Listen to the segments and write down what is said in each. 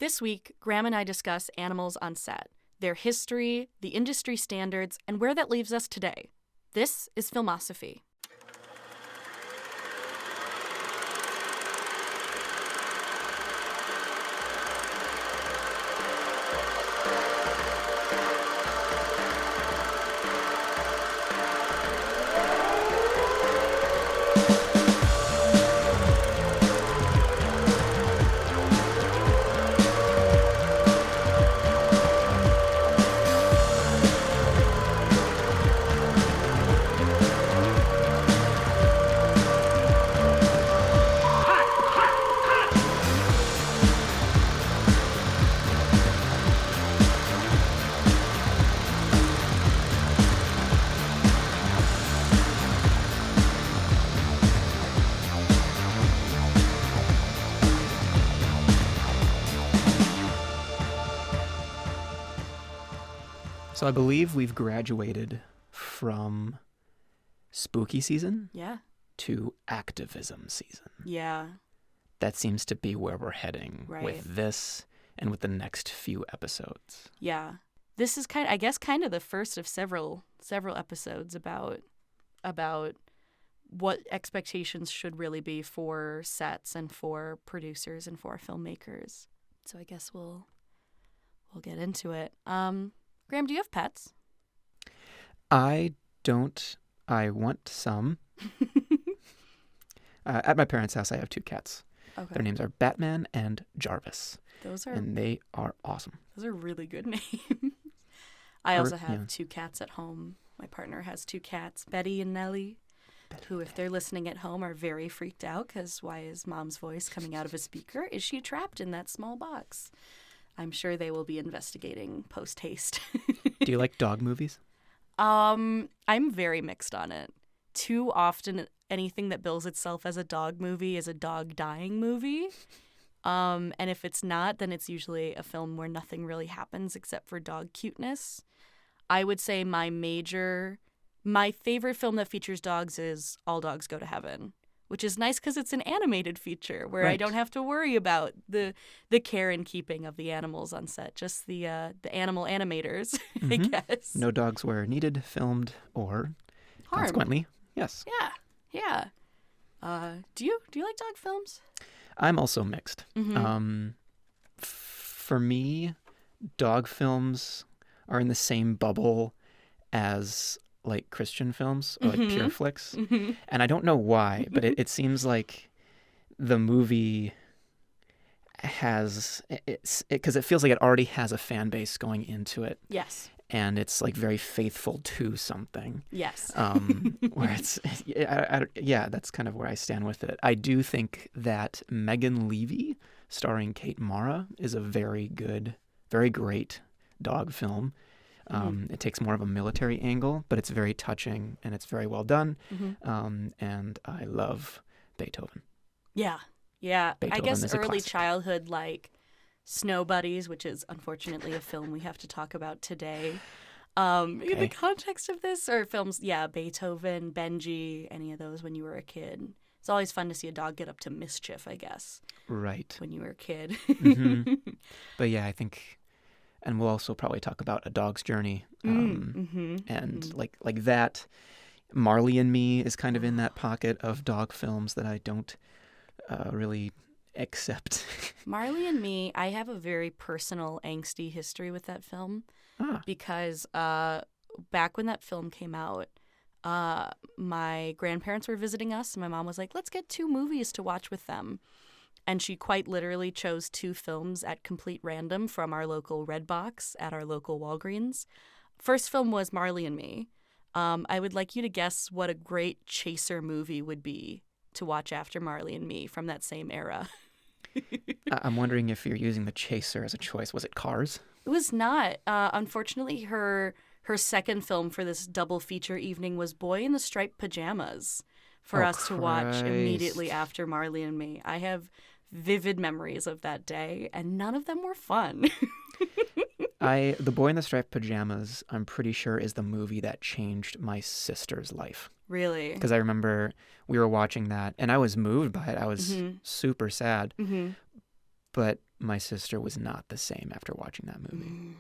This week, Graham and I discuss animals on set, their history, the industry standards, and where that leaves us today. This is Filmosophy. So I believe we've graduated from spooky season to activism season. Yeah. That seems to be where we're heading with this and with the next few episodes. Yeah. This is kind of the first of several episodes about what expectations should really be for sets and for producers and for filmmakers. So I guess we'll get into it. Graham, do you have pets? I don't. I want some. At my parents' house, I have 2 cats. Okay. Their names are Batman and Jarvis. And they are awesome. Those are really good names. I also have 2 cats at home. My partner has 2 cats, Betty and Nellie, who, if they're listening at home, are very freaked out because why is Mom's voice coming out of a speaker? Is she trapped in that small box? I'm sure they will be investigating post-haste. Do you like dog movies? I'm very mixed on it. Too often, anything that bills itself as a dog movie is a dog dying movie. And if it's not, then it's usually a film where nothing really happens except for dog cuteness. I would say my favorite film that features dogs is All Dogs Go to Heaven, which is nice because it's an animated feature where I don't have to worry about the care and keeping of the animals on set, just the animal animators, I guess. No dogs were needed, filmed, or harmed. Consequently, yes. Yeah. Do you like dog films? I'm also mixed. For me, dog films are in the same bubble as like Christian films or like pure flicks. And I don't know why, but it seems like the movie has because it feels like it already has a fan base going into it. Yes. And it's like very faithful to something. Yes. Where it's that's kind of where I stand with it. I do think that Megan Levy, starring Kate Mara, is a very good, very great dog film. It takes more of a military angle, but it's very touching and it's very well done. And I love Beethoven. Yeah. Beethoven I guess is a early classic. childhood, like Snow Buddies, which is unfortunately a film we have to talk about today. In the context of this, or films, Beethoven, Benji, any of those when you were a kid. It's always fun to see a dog get up to mischief, I guess. Right. When you were a kid. But yeah, I think, and we'll also probably talk about A Dog's Journey. And like that, Marley and Me is kind of in that pocket of dog films that I don't really accept. Marley and Me, I have a very personal angsty history with that film because back when that film came out, my grandparents were visiting us and my mom was like, let's get 2 movies to watch with them. And she quite literally chose 2 films at complete random from our local Redbox at our local Walgreens. First film was Marley and Me. I would like you to guess what a great chaser movie would be to watch after Marley and Me from that same era. I'm wondering if you're using The Chaser as a choice. Was it Cars? It was not. Unfortunately, her second film for this double feature evening was Boy in the Striped Pajamas for us to watch immediately after Marley and Me. I have vivid memories of that day, and none of them were fun. The Boy in the Striped Pajamas, I'm pretty sure, is the movie that changed my sister's life. Really? Because I remember we were watching that, and I was moved by it. I was super sad. Mm-hmm. But my sister was not the same after watching that movie.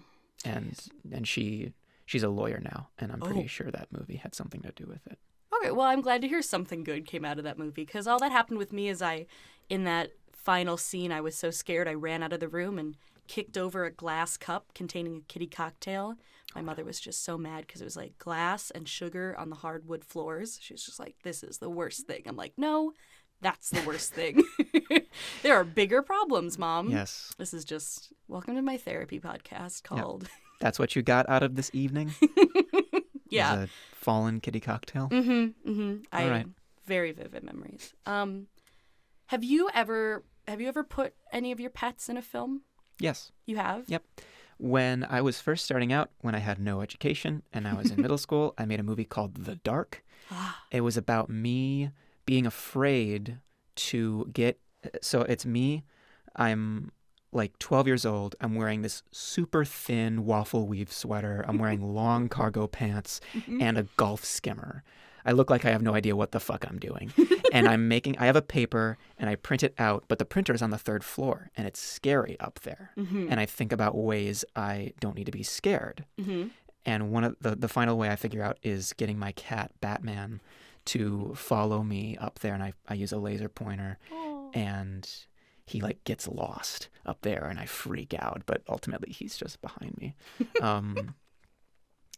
And she's a lawyer now, and I'm pretty sure that movie had something to do with it. Okay, well, I'm glad to hear something good came out of that movie, because all that happened with me is in that final scene, I was so scared I ran out of the room and kicked over a glass cup containing a kitty cocktail. My mother was just so mad because it was like glass and sugar on the hardwood floors. She was just like, this is the worst thing. I'm like, no, that's the worst thing. There are bigger problems, Mom. Yes. This is just, welcome to my therapy podcast called... Yep. That's what you got out of this evening? Yeah. A fallen kitty cocktail? I All right. Very vivid memories. Have you ever put any of your pets in a film? Yes. You have? Yep. When I was first starting out, when I had no education and I was in middle school, I made a movie called The Dark. It was about me being afraid to get... So it's me. I'm like 12 years old. I'm wearing this super thin waffle weave sweater. I'm wearing long cargo pants and a golf skimmer. I look like I have no idea what the fuck I'm doing. And I have a paper and I print it out, but the printer is on the 3rd floor and it's scary up there. And I think about ways I don't need to be scared. And one of the final way I figure out is getting my cat, Batman, to follow me up there. And I use a laser pointer and he like gets lost up there and I freak out, but ultimately he's just behind me.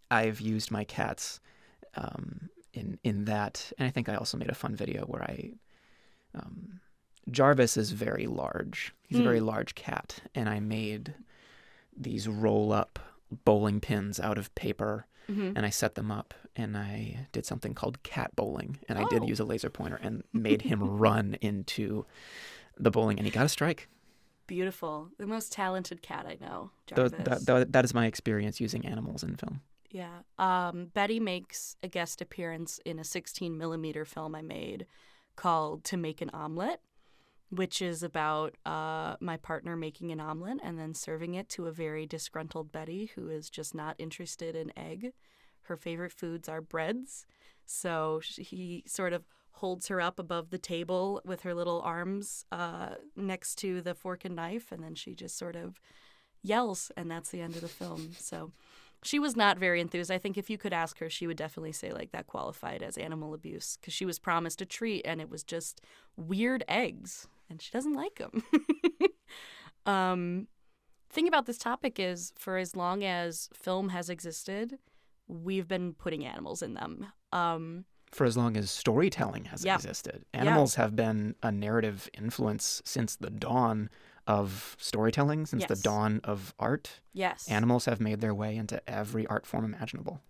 I've used my cats in that, and I think I also made a fun video where Jarvis is very large. He's a very large cat, and I made these roll-up bowling pins out of paper, and I set them up, and I did something called cat bowling, and I did use a laser pointer and made him run into the bowling, and he got a strike. Beautiful. The most talented cat I know, Jarvis. That is my experience using animals in film. Yeah. Betty makes a guest appearance in a 16mm film I made called To Make an Omelet, which is about my partner making an omelet and then serving it to a very disgruntled Betty who is just not interested in egg. Her favorite foods are breads. So he sort of holds her up above the table with her little arms next to the fork and knife, and then she just sort of yells, and that's the end of the film. So she was not very enthused. I think if you could ask her, she would definitely say like that qualified as animal abuse because she was promised a treat and it was just weird eggs and she doesn't like them. Thing about this topic is for as long as film has existed, we've been putting animals in them. For as long as storytelling has existed. Animals have been a narrative influence since the dawn of storytelling, since the dawn of art. Yes. Animals have made their way into every art form imaginable.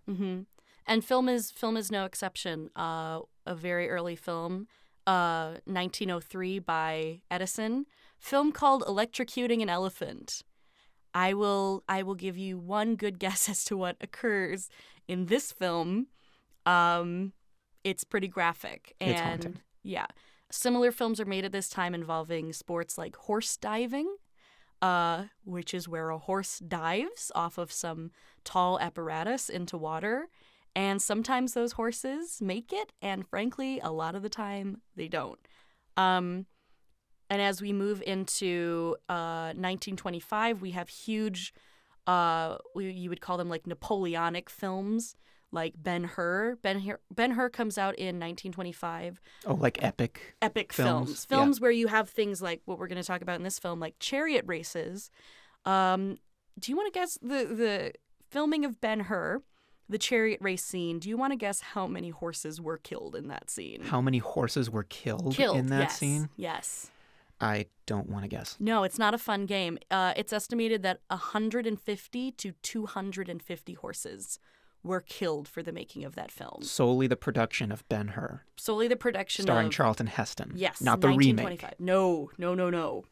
And film is no exception. A very early film, 1903 by Edison, film called Electrocuting an Elephant. I will give you one good guess as to what occurs in this film. It's pretty graphic. It's haunting. Yeah. Similar films are made at this time involving sports like horse diving, which is where a horse dives off of some tall apparatus into water. And sometimes those horses make it, and frankly, a lot of the time, they don't. And as we move into 1925, we have huge, you would call them like Napoleonic films, like Ben-Hur. Ben-Hur comes out in 1925. Oh, like epic films. Films where you have things like what we're going to talk about in this film, like chariot races. Do you want to guess the filming of Ben-Hur, the chariot race scene? Do you want to guess how many horses were killed in that scene? How many horses were killed in that scene? Yes. I don't want to guess. No, it's not a fun game. It's estimated that 150 to 250 horses were killed for the making of that film. Solely the production of Ben-Hur. Solely the production starring Charlton Heston. Yes. Not the remake. No.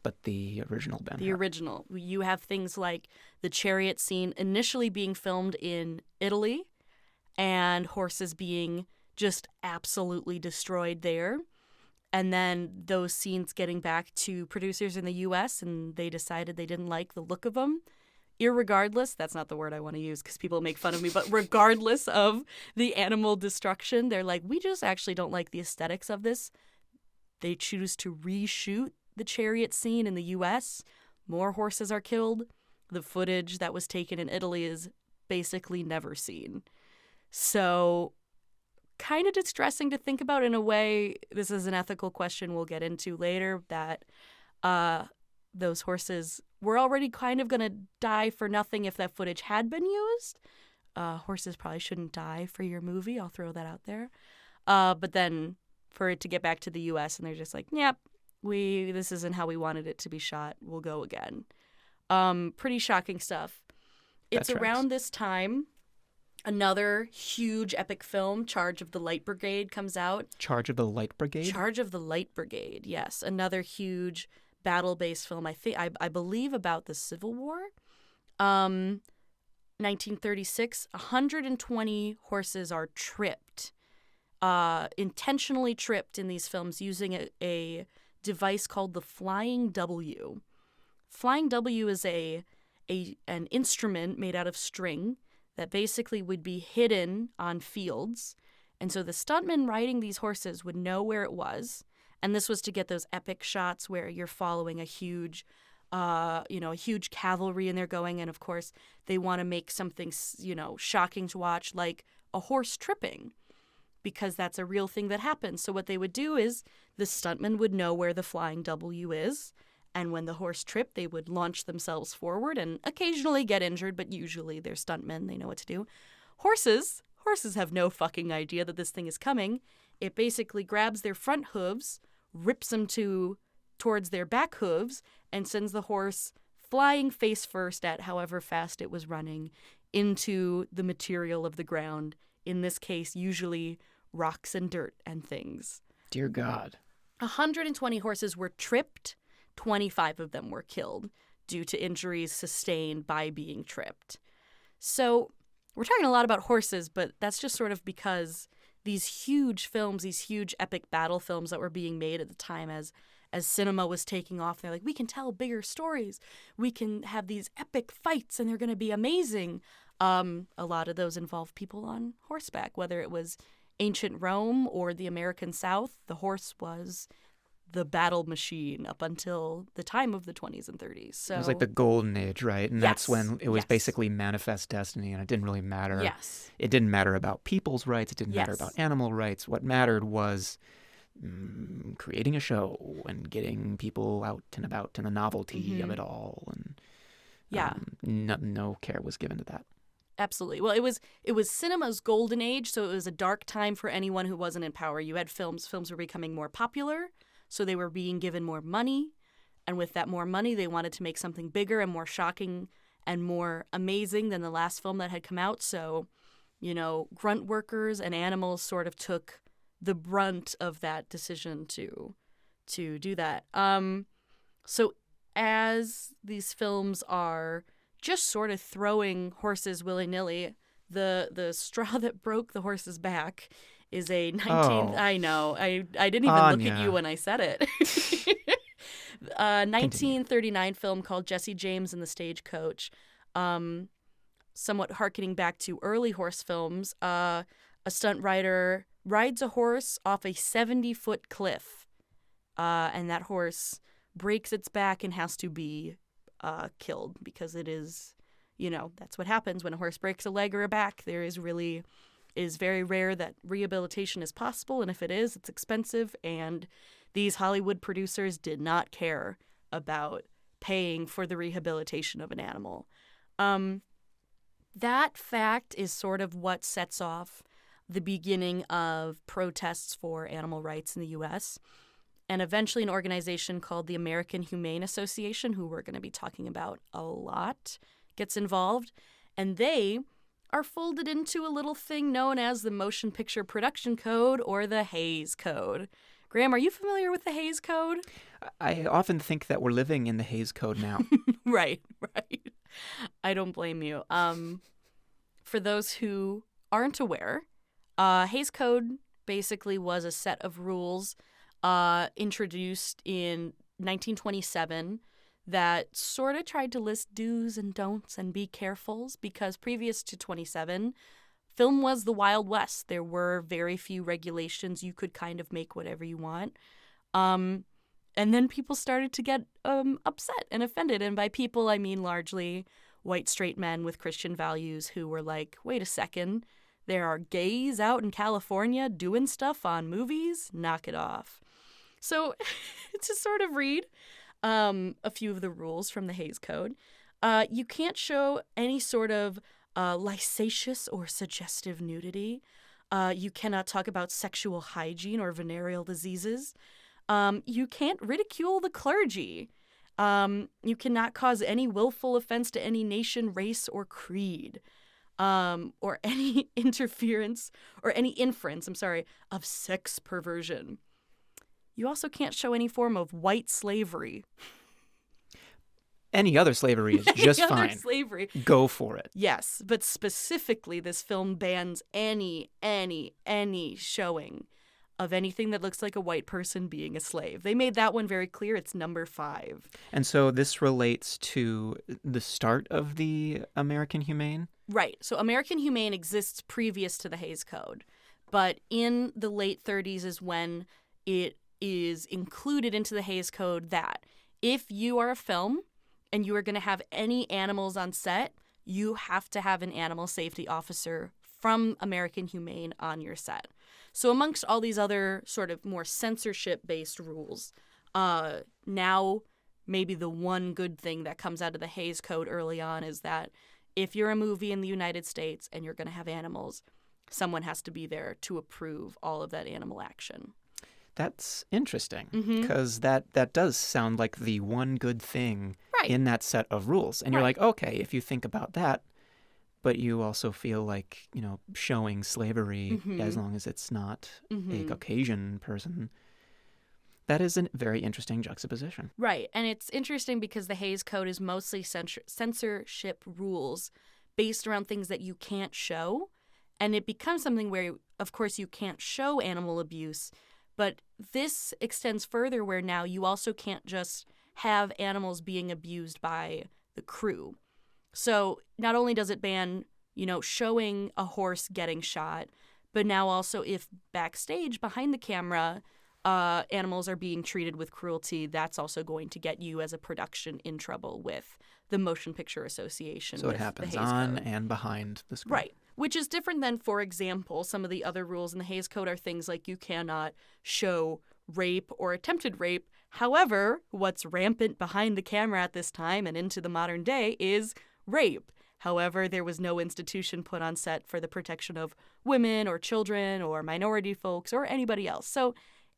But the original Ben-Hur. The original. You have things like the chariot scene initially being filmed in Italy and horses being just absolutely destroyed there. And then those scenes getting back to producers in the U.S. and they decided they didn't like the look of them. Irregardless, that's not the word I want to use because people make fun of me, but regardless of the animal destruction, they're like, we just actually don't like the aesthetics of this. They choose to reshoot the chariot scene in the U.S. more horses are killed. The footage that was taken in Italy is basically never seen. So kind of distressing to think about in a way. This is an ethical question we'll get into later, that those horses were already kind of going to die for nothing if that footage had been used. Horses probably shouldn't die for your movie. I'll throw that out there. But then for it to get back to the U.S. and they're just like, yep, this isn't how we wanted it to be shot. We'll go again. Pretty shocking stuff. It's around this time another huge epic film, Charge of the Light Brigade, comes out. Charge of the Light Brigade? Charge of the Light Brigade, yes. Another huge battle-based film, I believe about the Civil War. 1936, 120 horses are tripped, intentionally tripped in these films using a device called the Flying W. Flying W is an instrument made out of string that basically would be hidden on fields. And so the stuntmen riding these horses would know where it was. And this was to get those epic shots where you're following a huge cavalry and they're going. And of course, they want to make something, shocking to watch, like a horse tripping, because that's a real thing that happens. So what they would do is the stuntman would know where the Flying W is. And when the horse tripped, they would launch themselves forward and occasionally get injured, but usually they're stuntmen. They know what to do. Horses have no fucking idea that this thing is coming. It basically grabs their front hooves, rips them towards their back hooves, and sends the horse flying face first at however fast it was running into the material of the ground. In this case, usually rocks and dirt and things. Dear God. 120 horses were tripped. 25 of them were killed due to injuries sustained by being tripped. So we're talking a lot about horses, but that's just sort of because these huge films, these huge epic battle films that were being made at the time as cinema was taking off, they're like, we can tell bigger stories. We can have these epic fights and they're going to be amazing. A lot of those involve people on horseback, whether it was ancient Rome or the American South. The horse was the battle machine up until the time of the 20s and 30s. So it was like the golden age, right? And that's when it was basically manifest destiny, and it didn't really matter. Yes. It didn't matter about people's rights. It didn't matter about animal rights. What mattered was creating a show and getting people out and about and the novelty of it all. And no care was given to that. Absolutely. Well, it was cinema's golden age, so it was a dark time for anyone who wasn't in power. You had films were becoming more popular. So they were being given more money, and with that more money, they wanted to make something bigger and more shocking and more amazing than the last film that had come out. So, grunt workers and animals sort of took the brunt of that decision to do that. So as these films are just sort of throwing horses willy-nilly, the straw that broke the horse's back is a 19th. I know. I didn't even Anya. look at you when I said it. 1939 film called Jesse James and the Stagecoach. Somewhat harkening back to early horse films. A stunt rider rides a horse off a 70-foot cliff, and that horse breaks its back and has to be killed because it is, that's what happens when a horse breaks a leg or a back. There is very rare that rehabilitation is possible, and if it is, it's expensive, and these Hollywood producers did not care about paying for the rehabilitation of an animal. That fact is sort of what sets off the beginning of protests for animal rights in the U.S., and eventually an organization called the American Humane Association, who we're going to be talking about a lot, gets involved, and they are folded into a little thing known as the Motion Picture Production Code, or the Haze Code. Graham, are you familiar with the Haze Code? I often think that we're living in the Haze Code now. Right. I don't blame you. For those who aren't aware, Haze Code basically was a set of rules introduced in 1927 that sort of tried to list do's and don'ts and be carefuls, because previous to 27, film was the Wild West. There were very few regulations. You could kind of make whatever you want. And then people started to get upset and offended. And by people, I mean largely white straight men with Christian values who were like, wait a second, there are gays out in California doing stuff on movies? Knock it off. So to sort of read a few of the rules from the Haze Code, you can't show any sort of licentious or suggestive nudity. You cannot talk about sexual hygiene or venereal diseases. You can't ridicule the clergy. You cannot cause any willful offense to any nation, race, or creed, or any inference, of sex perversion. You also can't show any form of white slavery. Any other slavery is just fine. Other slavery. Go for it. Yes, but specifically, this film bans any showing of anything that looks like a white person being a slave. They made that one very clear. It's number 5. And so this relates to the start of the American Humane? Right. So American Humane exists previous to the Haze Code, but in the late 30s is when it is included into the Haze Code that if you are a film and you are going to have any animals on set, you have to have an animal safety officer from American Humane on your set. So amongst all these other sort of more censorship-based rules, now maybe the one good thing that comes out of the Haze Code early on is that if you're a movie in the United States and you're going to have animals, someone has to be there to approve all of that animal action. That's interesting, because that does sound like the one good thing in that set of rules. And you're like, okay, if you think about that, but you also feel like, showing slavery, as long as it's not a Caucasian person, that is a very interesting juxtaposition. Right. And it's interesting because the Haze Code is mostly censorship rules based around things that you can't show. And it becomes something where, of course, you can't show animal abuse. But this extends further where now you also can't just have animals being abused by the crew. So not only does it ban, showing a horse getting shot, but now also if backstage behind the camera, animals are being treated with cruelty, that's also going to get you as a production in trouble with the Motion Picture Association. So it happens on and behind the screen. Right. Which is different than, for example, some of the other rules in the Haze Code are things like you cannot show rape or attempted rape. However, what's rampant behind the camera at this time and into the modern day is rape. However, there was no institution put on set for the protection of women or children or minority folks or anybody else. So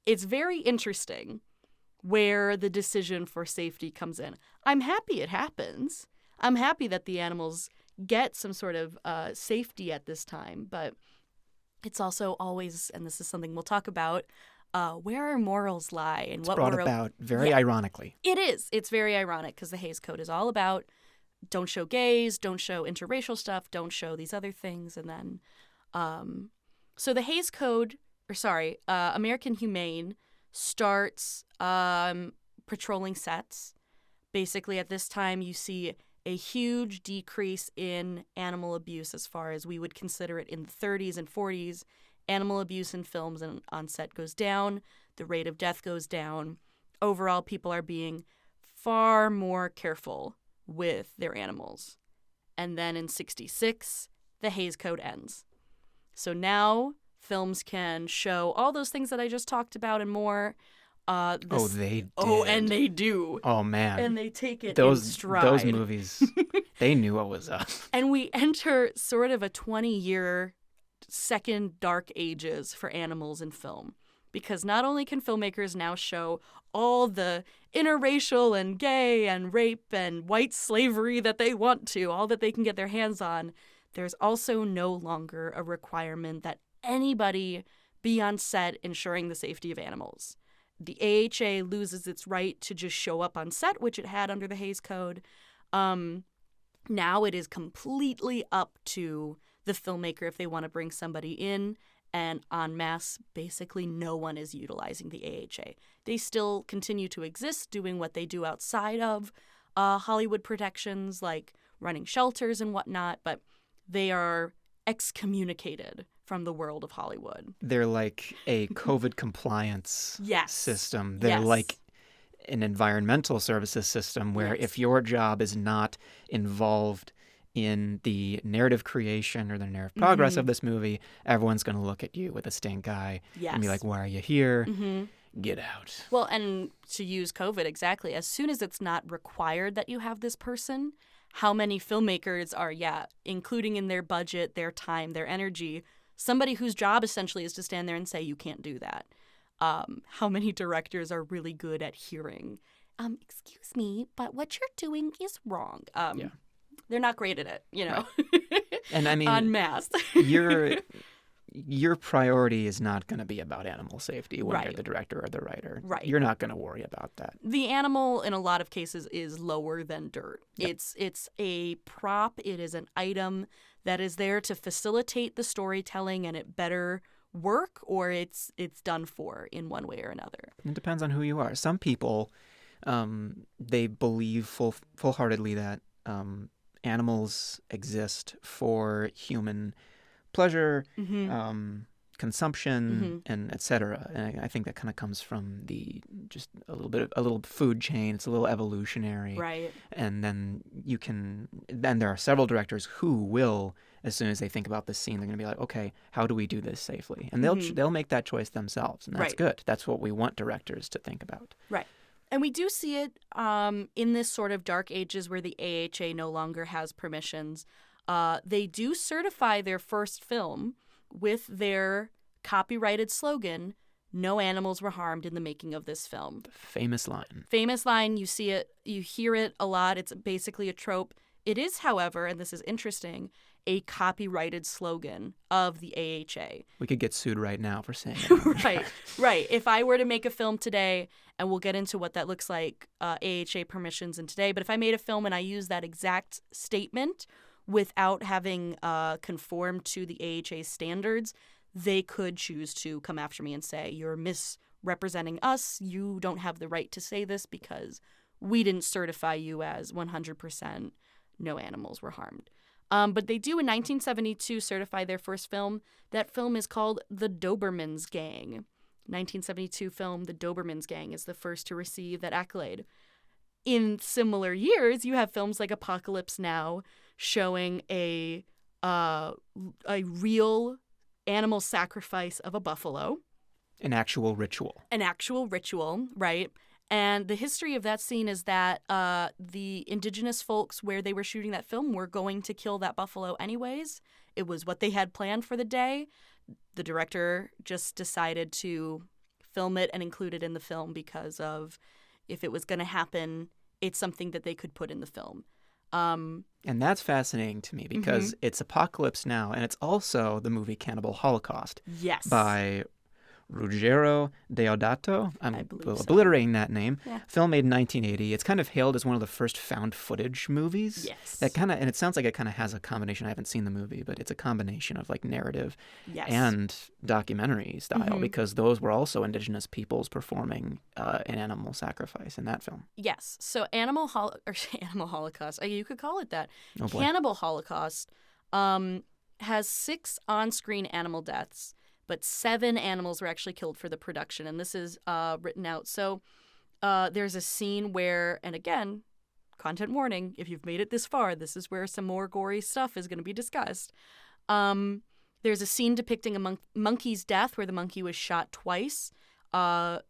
it's very interesting where the decision for safety comes in. I'm happy it happens. I'm happy that the animals get some sort of safety at this time, but it's also always, and this is something we'll talk about, where our morals lie and what brought about very ironically. It is. It's very ironic because the Haze Code is all about don't show gays, don't show interracial stuff, don't show these other things, and then so the Haze Code, American Humane starts patrolling sets. Basically, at this time, you see a huge decrease in animal abuse as far as we would consider it in the 30s and 40s. Animal abuse in films and on set goes down. The rate of death goes down. Overall, people are being far more careful with their animals. And then in 1966, the Haze Code ends. So now films can show all those things that I just talked about and more. They did. Oh, and they do. Oh, man. And they take it in stride. Those movies, they knew what was up. And we enter sort of a 20-year second dark ages for animals in film. Because not only can filmmakers now show all the interracial and gay and rape and white slavery that they want to, all that they can get their hands on, there's also no longer a requirement that anybody be on set ensuring the safety of animals. The AHA loses its right to just show up on set, which it had under the Haze Code. Now it is completely up to the filmmaker if they want to bring somebody in, and en masse, basically no one is utilizing the AHA. They still continue to exist doing what they do outside of Hollywood productions, like running shelters and whatnot, but they are excommunicated from the world of Hollywood. They're like a COVID compliance system. They're Yes. like an environmental services system where if your job is not involved in the narrative creation or the narrative progress of this movie, everyone's going to look at you with a stink eye and be like, why are you here? Get out. Well, and to use COVID exactly, as soon as it's not required that you have this person, how many filmmakers are, including in their budget, their time, their energy, somebody whose job essentially is to stand there and say, you can't do that. How many directors are really good at hearing, excuse me, but what you're doing is wrong. They're not great at it, you know. Right. And I mean, en masse. Your priority is not going to be about animal safety when Right. you're the director or the writer. Right. You're not going to worry about that. The animal, in a lot of cases, is lower than dirt. Yep. It's a prop. It is an item that is there to facilitate the storytelling, and it better work or it's done for in one way or another. It depends on who you are. Some people, they believe full-heartedly that animals exist for human pleasure, consumption, and etc. And I think that kind of comes from a little food chain. It's a little evolutionary, right? And then there are several directors who will, as soon as they think about this scene, they're going to be like, okay, how do we do this safely? And they'll make that choice themselves, and that's good. That's what we want directors to think about, right? And we do see it in this sort of dark ages where the AHA no longer has permissions. They do certify their first film with their copyrighted slogan, "No animals were harmed in the making of this film." The famous line. Famous line. You see it, you hear it a lot. It's basically a trope. It is, however, and this is interesting, a copyrighted slogan of the AHA. We could get sued right now for saying it. Right. If I were to make a film today, and we'll get into what that looks like, AHA permissions in today, but if I made a film and I used that exact statement without having conformed to the AHA standards, they could choose to come after me and say, you're misrepresenting us. You don't have the right to say this because we didn't certify you as 100% no animals were harmed. But they do in 1972 certify their first film. That film is called The Doberman's Gang. 1972 film The Doberman's Gang is the first to receive that accolade. In similar years, you have films like Apocalypse Now showing a real animal sacrifice of a buffalo. An actual ritual. An actual ritual, right? And the history of that scene is that the indigenous folks where they were shooting that film were going to kill that buffalo anyways. It was what they had planned for the day. The director just decided to film it and include it in the film because of if it was going to happen, it's something that they could put in the film. And that's fascinating to me because it's Apocalypse Now, and it's also the movie Cannibal Holocaust. Yes. By Ruggero Deodato. I'm obliterating that name. Yeah. Film made in 1980. It's kind of hailed as one of the first found footage movies. Yes. And it sounds like it kind of has a combination. I haven't seen the movie, but it's a combination of like narrative and documentary style because those were also indigenous peoples performing an animal sacrifice in that film. Yes. So Animal Holocaust, you could call it that. Oh, boy. Cannibal Holocaust has 6 on-screen animal deaths, but 7 animals were actually killed for the production, and this is written out. So there's a scene where, and again, content warning, if you've made it this far, this is where some more gory stuff is going to be discussed. There's a scene depicting a monkey's death where the monkey was shot twice, and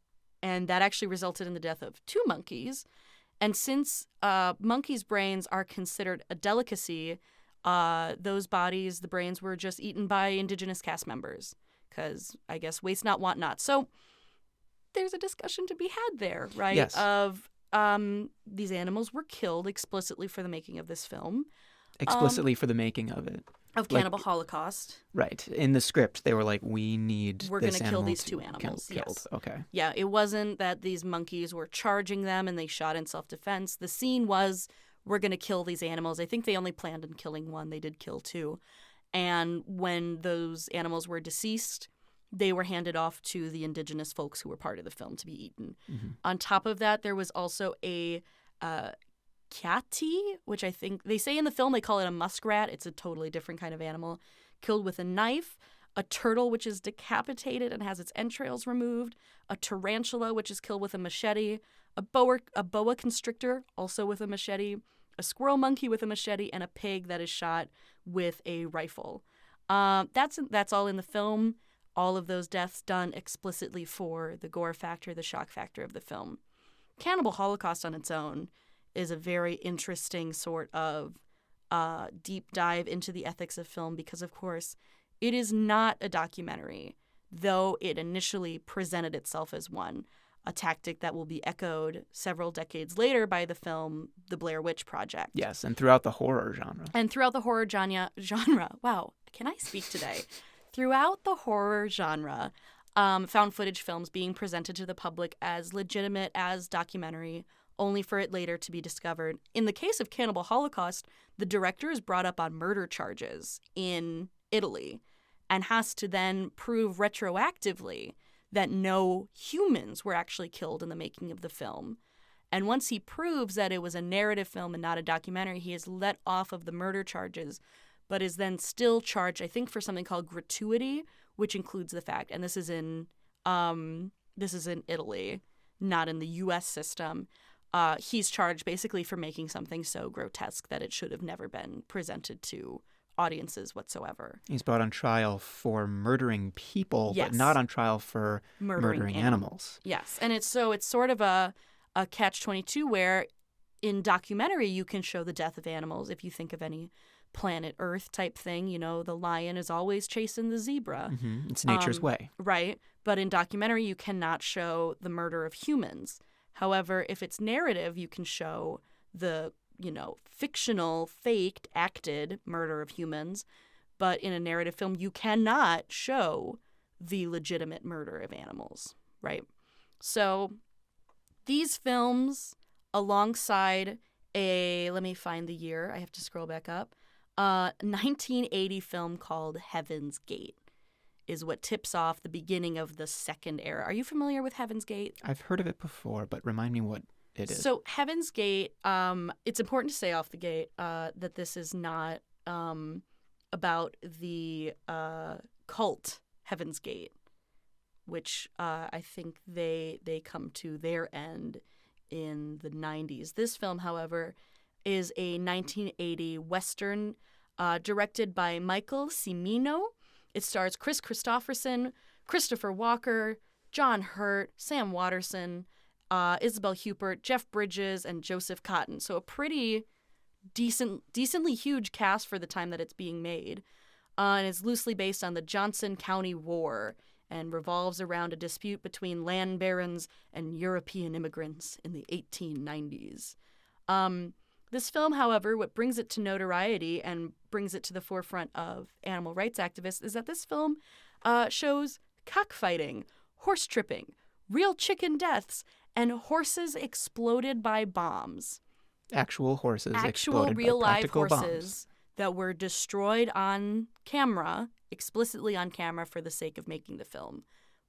that actually resulted in the death of 2 monkeys. And since monkeys' brains are considered a delicacy, those bodies, the brains, were just eaten by indigenous cast members. Because I guess waste not, want not. So there's a discussion to be had there, right? Yes. Of these animals were killed explicitly for the making of this film. Explicitly for the making of it. Of Cannibal Holocaust. Right. In the script, they were like, we're going to kill these 2 animals. Yes. Okay. Yeah, it wasn't that these monkeys were charging them and they shot in self-defense. The scene was, we're going to kill these animals. I think they only planned on killing 1. They did kill 2. And when those animals were deceased, they were handed off to the indigenous folks who were part of the film to be eaten. On top of that, there was also a catty, which I think they say in the film they call it a muskrat. It's a totally different kind of animal, killed with a knife. a turtle which is decapitated and has its entrails removed, a tarantula which is killed with a machete, a boa constrictor also with a machete, a squirrel monkey with a machete, and a pig that is shot with a rifle. That's all in the film. All of those deaths done explicitly for the gore factor, the shock factor of the film. Cannibal Holocaust on its own is a very interesting sort of deep dive into the ethics of film because, of course, it is not a documentary, though it initially presented itself as one, a tactic that will be echoed several decades later by the film The Blair Witch Project. Yes, and throughout the horror genre. Genre. Wow, can I speak today? Throughout the horror genre, found footage films being presented to the public as legitimate as documentary, only for it later to be discovered. In the case of Cannibal Holocaust, the director is brought up on murder charges in Italy and has to then prove retroactively that no humans were actually killed in the making of the film. And once he proves that it was a narrative film and not a documentary, he is let off of the murder charges, but is then still charged, I think, for something called gratuity, which includes the fact, and this is in Italy, not in the U.S. system. He's charged basically for making something so grotesque that it should have never been presented to audiences whatsoever. He's brought on trial for murdering people, Yes. but not on trial for murdering animals. Yes, and it's sort of a catch-22 where in documentary you can show the death of animals. If you think of any Planet Earth type thing, the lion is always chasing the zebra. Mm-hmm. It's nature's way. Right, but in documentary you cannot show the murder of humans. However, if it's narrative, you can show the fictional, faked, acted murder of humans, but in a narrative film, you cannot show the legitimate murder of animals, right? So these films, alongside let me find the year, I have to scroll back up, 1980 film called Heaven's Gate is what tips off the beginning of the second era. Are you familiar with Heaven's Gate? I've heard of it before, but remind me what it is. So Heaven's Gate, it's important to say off the gate that this is not about the cult Heaven's Gate, which I think they come to their end in the 90s. This film, however, is a 1980 Western directed by Michael Cimino. It stars Chris Christopherson, Christopher Walker, John Hurt, Sam Watterson, Isabel Huppert, Jeff Bridges, and Joseph Cotton. So a pretty decently huge cast for the time that it's being made. And it's loosely based on the Johnson County War and revolves around a dispute between land barons and European immigrants in the 1890s. This film, however, what brings it to notoriety and brings it to the forefront of animal rights activists is that this film shows cockfighting, horse tripping, real chicken deaths, and horses exploded by bombs. Actual horses Actual exploded real by live practical horses bombs. that were destroyed on camera, explicitly on camera for the sake of making the film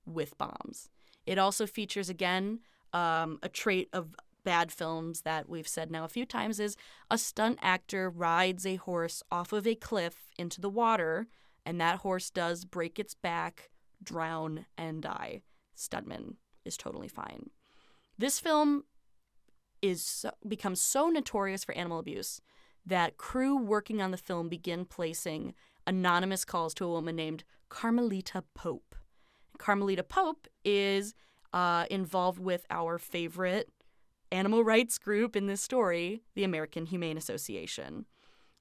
with bombs. It also features, again, a trait of bad films that we've said now a few times is a stunt actor rides a horse off of a cliff into the water, and that horse does break its back, drown, and die. Stuntman is totally fine. This film becomes so notorious for animal abuse that crew working on the film begin placing anonymous calls to a woman named Carmelita Pope. Carmelita Pope is involved with our favorite animal rights group in this story, the American Humane Association.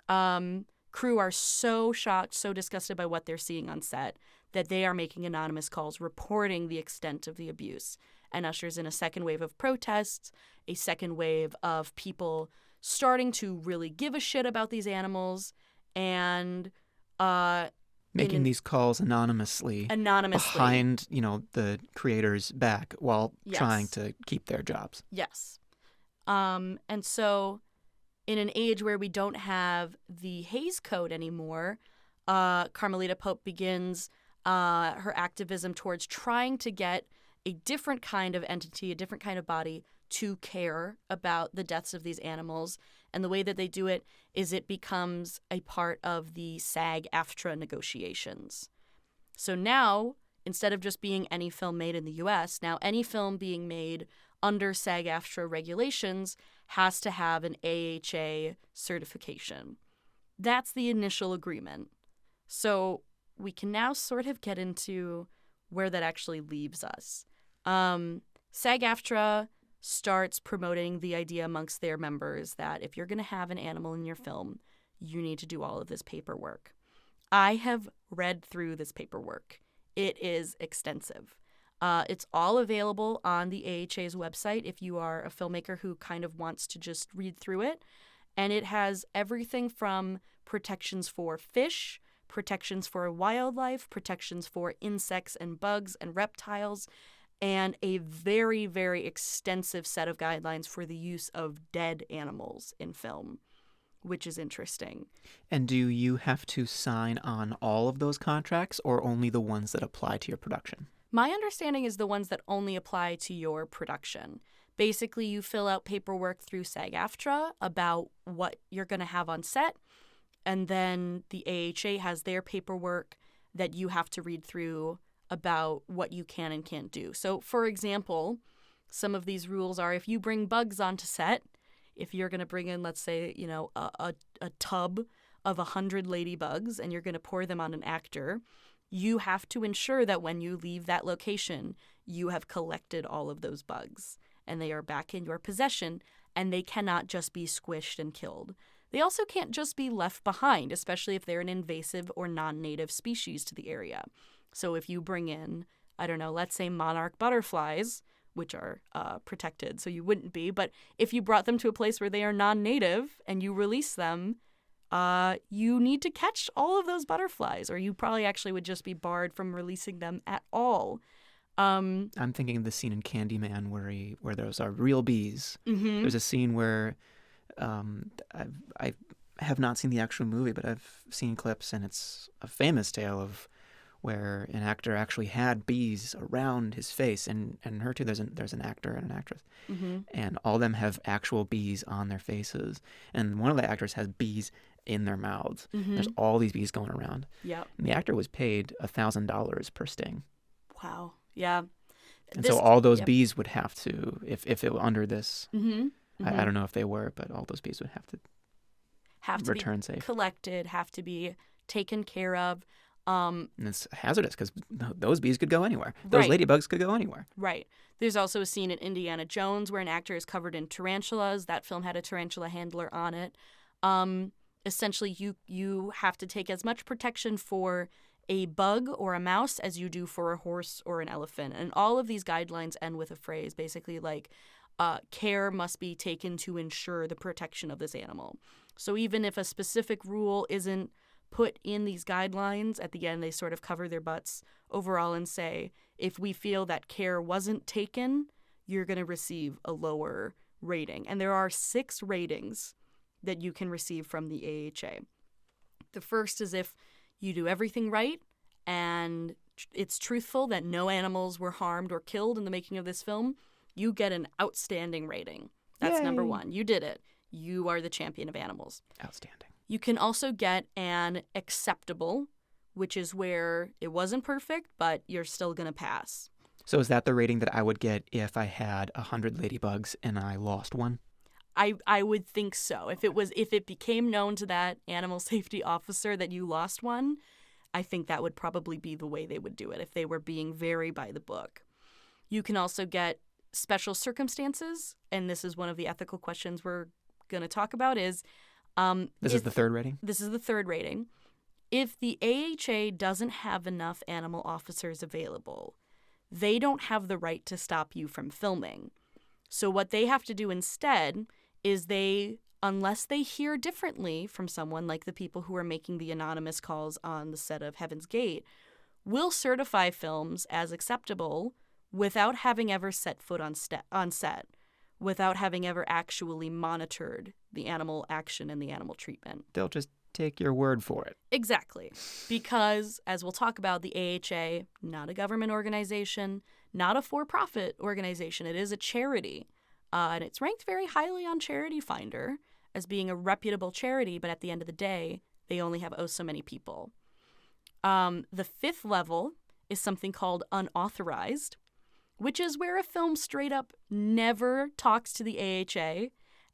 Crew are so shocked, so disgusted by what they're seeing on set that they are making anonymous calls reporting the extent of the abuse, and ushers in a second wave of protests, a second wave of people starting to really give a shit about these animals and making these calls anonymously behind, the creator's back while trying to keep their jobs. Yes. And so in an age where we don't have the Haze Code anymore, Carmelita Pope begins her activism towards trying to get a different kind of entity, a different kind of body to care about the deaths of these animals. And the way that they do it is it becomes a part of the SAG-AFTRA negotiations. So now, instead of just being any film made in the US, now any film being made under SAG-AFTRA regulations has to have an AHA certification. That's the initial agreement. So we can now sort of get into where that actually leaves us. SAG-AFTRA starts promoting the idea amongst their members that if you're going to have an animal in your film, you need to do all of this paperwork. I have read through this paperwork. It is extensive. It's all available on the AHA's website if you are a filmmaker who kind of wants to just read through it. And it has everything from protections for fish, protections for wildlife, protections for insects and bugs and reptiles, and a very, very extensive set of guidelines for the use of dead animals in film, which is interesting. And do you have to sign on all of those contracts or only the ones that apply to your production? My understanding is the ones that only apply to your production. Basically, you fill out paperwork through SAG-AFTRA about what you're going to have on set, and then the AHA has their paperwork that you have to read through about what you can and can't do. So, for example, some of these rules are if you bring bugs onto set, if you're going to bring in, let's say, a tub of 100 ladybugs and you're going to pour them on an actor, you have to ensure that when you leave that location, you have collected all of those bugs and they are back in your possession, and they cannot just be squished and killed. They also can't just be left behind, especially if they're an invasive or non-native species to the area. So if you bring in, I don't know, let's say monarch butterflies, which are protected, so you wouldn't be, but if you brought them to a place where they are non-native and you release them, you need to catch all of those butterflies, or you probably actually would just be barred from releasing them at all. I'm thinking of the scene in Candyman where those are real bees. Mm-hmm. There's a scene where I have not seen the actual movie, but I've seen clips, and it's a famous tale of where an actor actually had bees around his face, and her too. There's an actor and an actress, Mm-hmm. and all of them have actual bees on their faces, and one of the actors has bees in their mouths. Mm-hmm. There's all these bees going around. Yep. And the actor was paid $1,000 per sting. Wow. Yeah. And so all those bees would have to, if it were under this, Mm-hmm. Mm-hmm. I don't know if they were, but all those bees would have to return be safe. collected, have to be taken care of. And it's hazardous because those bees could go anywhere. Those ladybugs could go anywhere. Right. There's also a scene in Indiana Jones where an actor is covered in tarantulas. That film had a tarantula handler on it. Essentially, you have to take as much protection for a bug or a mouse as you do for a horse or an elephant. And all of these guidelines end with a phrase, basically like, care must be taken to ensure the protection of this animal. So even if a specific rule isn't put in these guidelines, at the end they sort of cover their butts overall and say, if we feel that care wasn't taken, you're going to receive a lower rating. And there are 6 ratings that you can receive from the AHA. The first is if you do everything right and it's truthful that no animals were harmed or killed in the making of this film, you get an outstanding rating. That's Yay. number 1. You did it. You are the champion of animals. Outstanding. You can also get an acceptable, which is where it wasn't perfect, but you're still going to pass. So is that the rating that I would get if I had 100 ladybugs and I lost one? I would think so. If it became known to that animal safety officer that you lost one, I think that would probably be the way they would do it if they were being very by the book. You can also get special circumstances, and this is one of the ethical questions we're going to talk about is... This is the third rating? This is the third rating. If the AHA doesn't have enough animal officers available, they don't have the right to stop you from filming. So what they have to do instead is unless they hear differently from someone like the people who are making the anonymous calls on the set of Heaven's Gate, will certify films as acceptable without having ever set foot on set, without having ever actually monitored the animal action and the animal treatment. They'll just take your word for it. Exactly. Because, as we'll talk about, the AHA, not a government organization, not a for-profit organization. It is a charity. And it's ranked very highly on Charity Finder as being a reputable charity, but at the end of the day, they only have so many people. The fifth level is something called unauthorized, which is where a film straight up never talks to the AHA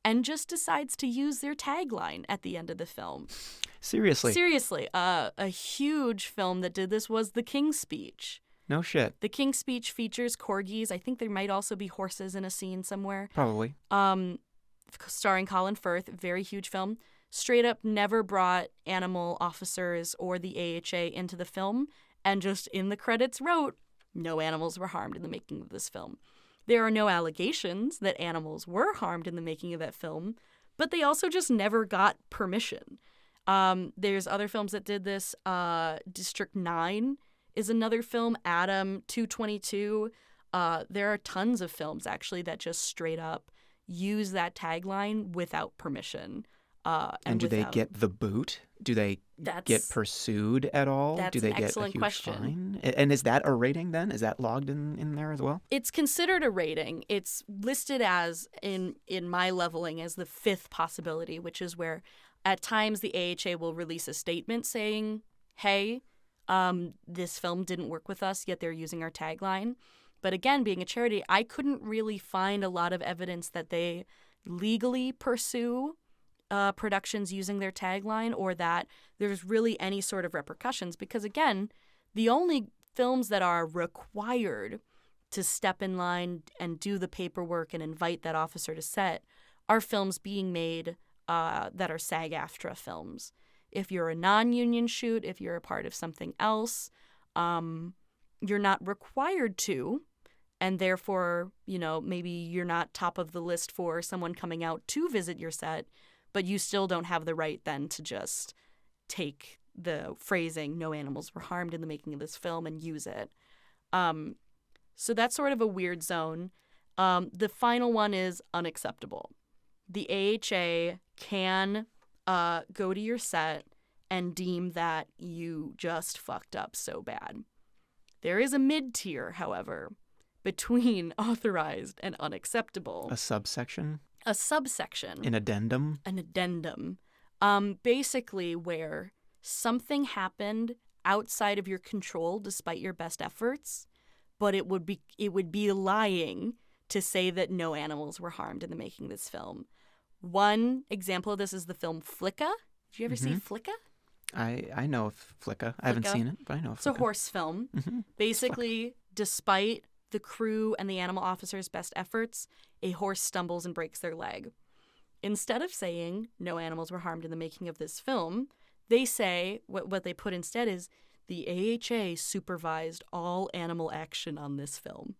and just decides to use their tagline at the end of the film. Seriously? Seriously. A huge film that did this was The King's Speech. No shit. The King's Speech features corgis. I think there might also be horses in a scene somewhere. Probably. Starring Colin Firth. Very huge film. Straight up never brought animal officers or the AHA into the film, and just in the credits wrote, no animals were harmed in the making of this film. There are no allegations that animals were harmed in the making of that film, but they also just never got permission. There's other films that did this. District 9 is another film. Adam 222. There are tons of films, actually, that just straight up use that tagline without permission. And do they get the boot? Do they get pursued at all? Do they get a huge fine? And is that a rating then? Is that logged in there as well? It's considered a rating. It's listed as, in my leveling, as the fifth possibility, which is where at times the AHA will release a statement saying, hey, this film didn't work with us, yet they're using our tagline. But again, being a charity, I couldn't really find a lot of evidence that they legally pursue productions using their tagline, or that there's really any sort of repercussions, because again, the only films that are required to step in line and do the paperwork and invite that officer to set are films being made that are SAG-AFTRA films. If you're a non-union shoot, if you're a part of something else, you're not required to, and therefore, maybe you're not top of the list for someone coming out to visit your set, but you still don't have the right then to just take the phrasing, no animals were harmed in the making of this film, and use it. So that's sort of a weird zone. The final one is unacceptable. The AHA can go to your set and deem that you just fucked up so bad. There is a mid-tier, however, between authorized and unacceptable. A subsection? A subsection. An addendum? An addendum. Basically where something happened outside of your control despite your best efforts, but it would be lying to say that no animals were harmed in the making of this film. One example of this is the film Flicka. Did you ever see Flicka? I know of Flicka. I haven't seen it, but I know of Flicka. It's a horse film. Mm-hmm. Basically, despite the crew and the animal officer's best efforts, a horse stumbles and breaks their leg. Instead of saying no animals were harmed in the making of this film, they say, what they put instead is, the AHA supervised all animal action on this film.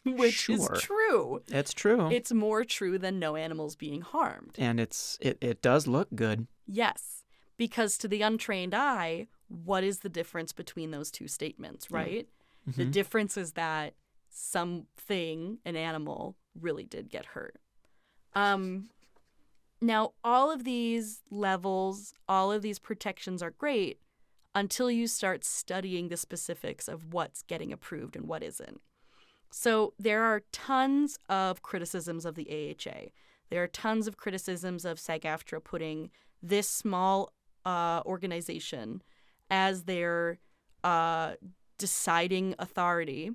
Which is true. It's true. It's more true than no animals being harmed. And it does look good. Yes. Because to the untrained eye, what is the difference between those two statements, right? Mm-hmm. The difference is that something, an animal, really did get hurt. Now, all of these levels, all of these protections are great until you start studying the specifics of what's getting approved and what isn't. So there are tons of criticisms of the AHA. There are tons of criticisms of SAG-AFTRA putting this small organization as their deciding authority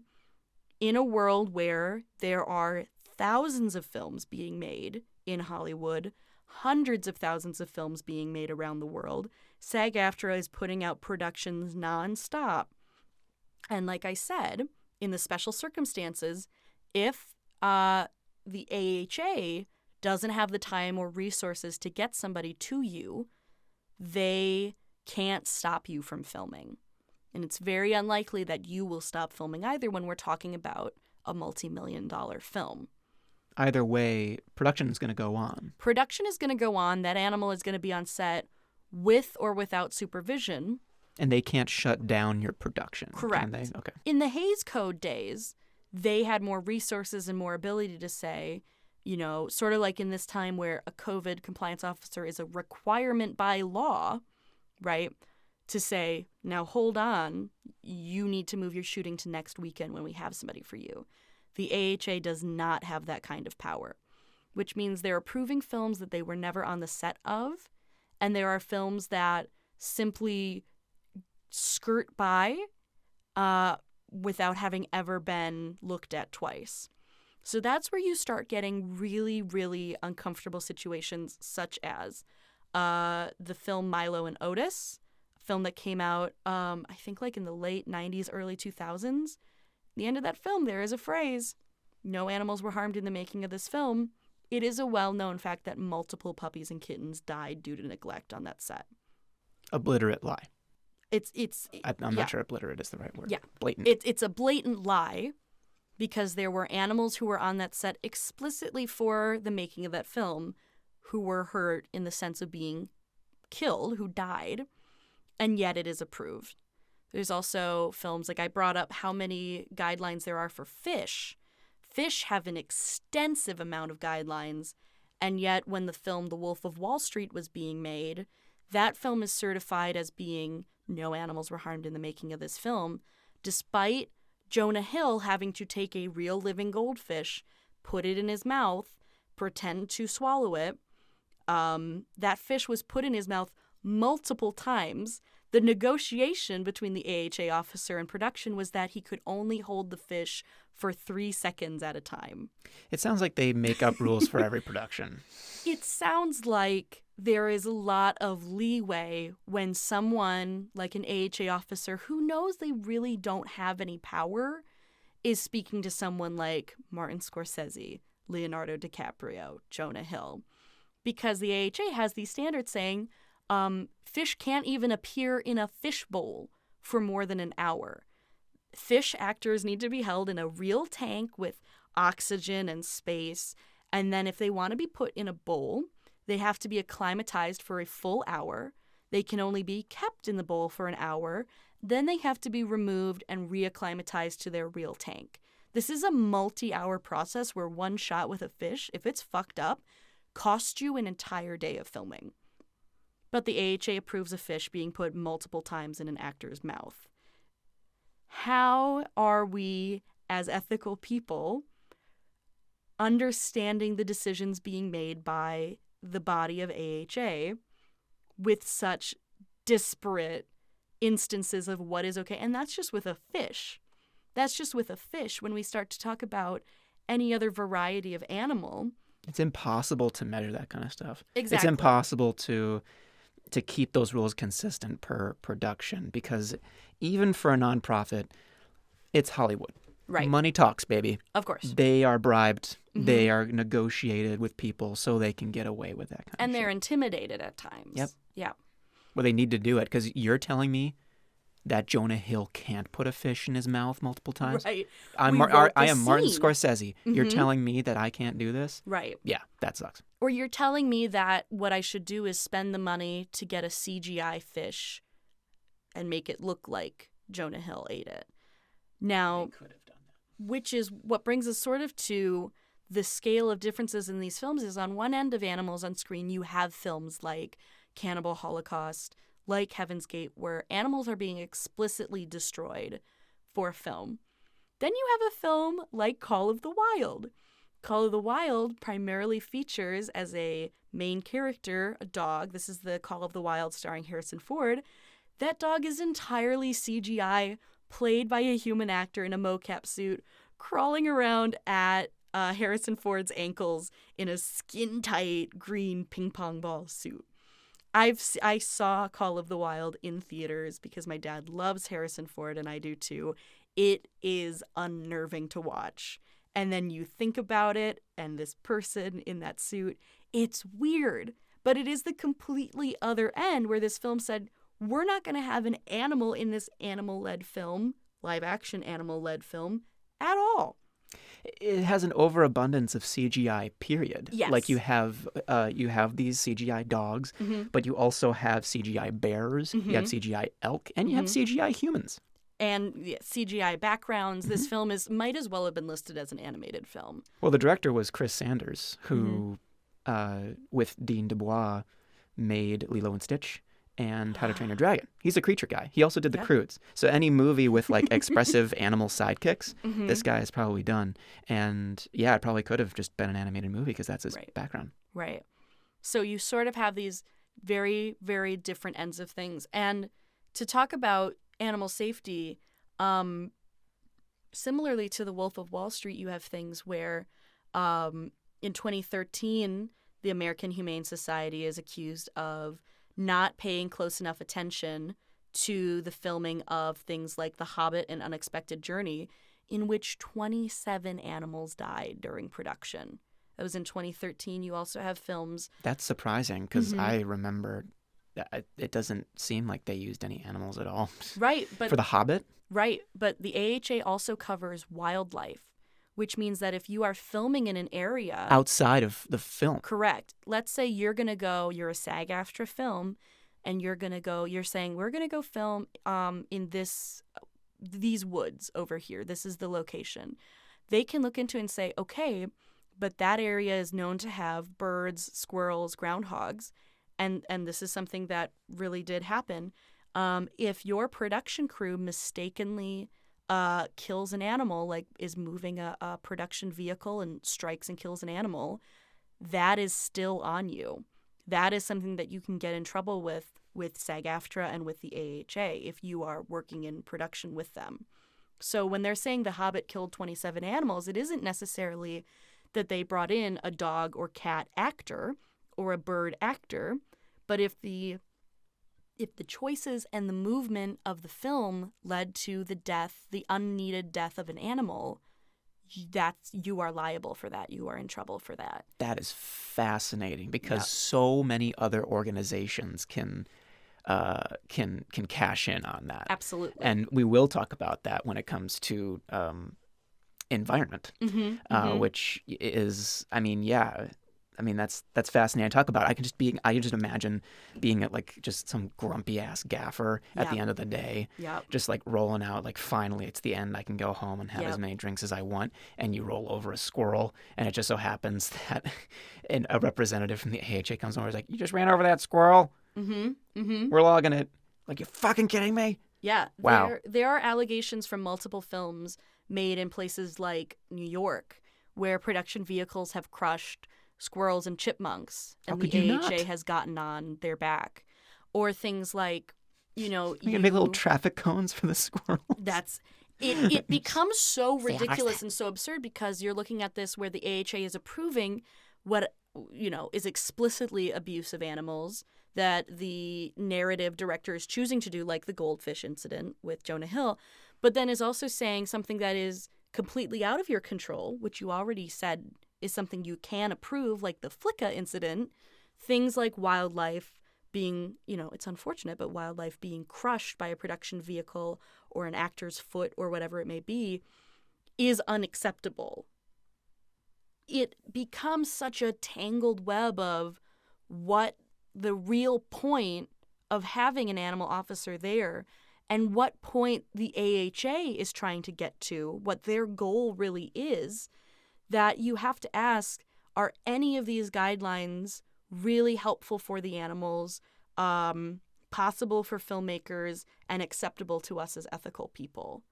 in a world where there are thousands of films being made in Hollywood, hundreds of thousands of films being made around the world. SAG-AFTRA is putting out productions nonstop. And like I said, in the special circumstances, if the AHA doesn't have the time or resources to get somebody to you, they can't stop you from filming. And it's very unlikely that you will stop filming either when we're talking about a multi-million-dollar film. Either way, production is going to go on. Production is going to go on. That animal is going to be on set with or without supervision. And they can't shut down your production. Correct. Can they? Okay. In the Haze Code days, they had more resources and more ability to say, sort of like in this time where a COVID compliance officer is a requirement by law, right? To say, now hold on, you need to move your shooting to next weekend when we have somebody for you. The AHA does not have that kind of power, which means they're approving films that they were never on the set of, and there are films that simply skirt by without having ever been looked at twice. So that's where you start getting really, really uncomfortable situations, such as the film Milo and Otis, a film that came out, I think, like in the late 90s, early 2000s. At the end of that film, there is a phrase, "No animals were harmed in the making of this film." It is a well-known fact that multiple puppies and kittens died due to neglect on that set. Obliterate lie. I'm not sure obliterate is the right word. Yeah. Blatant. It's a blatant lie, because there were animals who were on that set explicitly for the making of that film who were hurt in the sense of being killed, who died, and yet it is approved. There's also films, like I brought up how many guidelines there are for fish. Fish have an extensive amount of guidelines, and yet when the film The Wolf of Wall Street was being made, that film is certified as being no animals were harmed in the making of this film, despite Jonah Hill having to take a real living goldfish, put it in his mouth, pretend to swallow it. That fish was put in his mouth multiple times. The negotiation between the AHA officer and production was that he could only hold the fish for 3 seconds at a time. It sounds like they make up rules for every production. It sounds like there is a lot of leeway when someone like an AHA officer who knows they really don't have any power is speaking to someone like Martin Scorsese, Leonardo DiCaprio, Jonah Hill. Because the AHA has these standards saying fish can't even appear in a fish bowl for more than an hour. Fish actors need to be held in a real tank with oxygen and space. And then if they want to be put in a bowl, they have to be acclimatized for a full hour. They can only be kept in the bowl for an hour. Then they have to be removed and reacclimatized to their real tank. This is a multi-hour process where one shot with a fish, if it's fucked up, costs you an entire day of filming. But the AHA approves a fish being put multiple times in an actor's mouth. How are we, as ethical people, understanding the decisions being made by the body of AHA with such disparate instances of what is okay? And that's just with a fish. That's just with a fish. When we start to talk about any other variety of animal, it's impossible to measure that kind of stuff. Exactly. It's impossible to keep those rules consistent per production, because even for a nonprofit, it's Hollywood. Right. Money talks, baby. Of course. They are bribed. Mm-hmm. They are negotiated with people so they can get away with that kind of shit. And they're intimidated at times. Yep. Yeah. Well, they need to do it, because you're telling me that Jonah Hill can't put a fish in his mouth multiple times? Right. I am Martin Scorsese. Mm-hmm. You're telling me that I can't do this? Right. Yeah, that sucks. Or you're telling me that what I should do is spend the money to get a CGI fish and make it look like Jonah Hill ate it. Now, They could have done that. Which is what brings us sort of to the scale of differences in these films is on one end of animals on screen, you have films like Cannibal Holocaust, like Heaven's Gate, where animals are being explicitly destroyed for film. Then you have a film like Call of the Wild. Call of the Wild primarily features as a main character a dog. This is the Call of the Wild starring Harrison Ford. That dog is entirely CGI, played by a human actor in a mocap suit, crawling around at Harrison Ford's ankles in a skin-tight green ping pong ball suit. I saw Call of the Wild in theaters because my dad loves Harrison Ford and I do too. It is unnerving to watch. And then you think about it and this person in that suit, it's weird. But it is the completely other end where this film said, we're not going to have an animal in this animal-led film, live-action animal-led film, at all. It has an overabundance of CGI, period. Yes. Like you have these CGI dogs, Mm-hmm. but you also have CGI bears, Mm-hmm. you have CGI elk, and you have CGI humans. And CGI backgrounds. This film might as well have been listed as an animated film. Well, the director was Chris Sanders, who, with Dean DuBois, made Lilo and Stitch and How to Train Your Dragon. He's a creature guy. He also did The Croods. So any movie with like expressive animal sidekicks, this guy has probably done. And yeah, it probably could have just been an animated movie because that's his background. Right. So you sort of have these very, very different ends of things. And to talk about animal safety, similarly to the Wolf of Wall Street, you have things where in 2013, the American Humane Society is accused of not paying close enough attention to the filming of things like The Hobbit and Unexpected Journey, in which 27 animals died during production. That was in 2013. You also have films. That's surprising because I remember that it doesn't seem like they used any animals at all. Right, but for The Hobbit? Right, but the AHA also covers wildlife, which means that if you are filming in an area outside of the film. Correct. Let's say you're a SAG-AFTRA film, and you're saying we're gonna go film in these woods over here. This is the location. They can look into it and say, okay, but that area is known to have birds, squirrels, groundhogs, and this is something that really did happen. If your production crew mistakenly kills an animal, like is moving a production vehicle and strikes and kills an animal, that is still on you. That is something that you can get in trouble with SAG-AFTRA and with the AHA if you are working in production with them. So when they're saying The Hobbit killed 27 animals, it isn't necessarily that they brought in a dog or cat actor or a bird actor, but if the choices and the movement of the film led to the unneeded death of an animal, you are liable for that. You are in trouble for that. That is fascinating because so many other organizations can cash in on that. Absolutely. And we will talk about that when it comes to environment, which is, that's fascinating to talk about. I can just imagine being at like just some grumpy ass gaffer at the end of the day, just like rolling out, like finally it's the end. I can go home and have as many drinks as I want. And you roll over a squirrel, and it just so happens that a representative from the AHA comes over and is like, "You just ran over that squirrel. We're logging it." Like, you're fucking kidding me? Yeah. Wow. There are allegations from multiple films made in places like New York where production vehicles have crushed squirrels and chipmunks, and the AHA has gotten on their back. Or things like, you can make little traffic cones for the squirrels. It becomes so ridiculous and so absurd because you're looking at this where the AHA is approving what is explicitly abuse of animals that the narrative director is choosing to do, like the goldfish incident with Jonah Hill, but then is also saying something that is completely out of your control, which you already said is something you can approve, like the Flicka incident. Things like wildlife being, it's unfortunate, but wildlife being crushed by a production vehicle or an actor's foot or whatever it may be is unacceptable. It becomes such a tangled web of what the real point of having an animal officer there and what point the AHA is trying to get to, what their goal really is, that you have to ask, are any of these guidelines really helpful for the animals, possible for filmmakers, and acceptable to us as ethical people?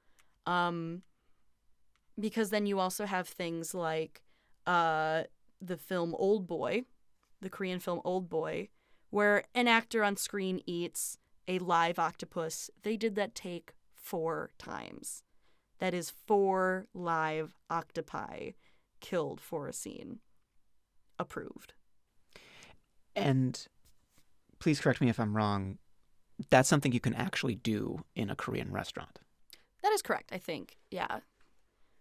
Because then you also have things like the film Old Boy, the Korean film Old Boy, where an actor on screen eats a live octopus. They did that take 4 times. That is 4 live octopi killed for a scene. Approved. And please correct me if I'm wrong, that's something you can actually do in a Korean restaurant. That is correct, I think. Yeah.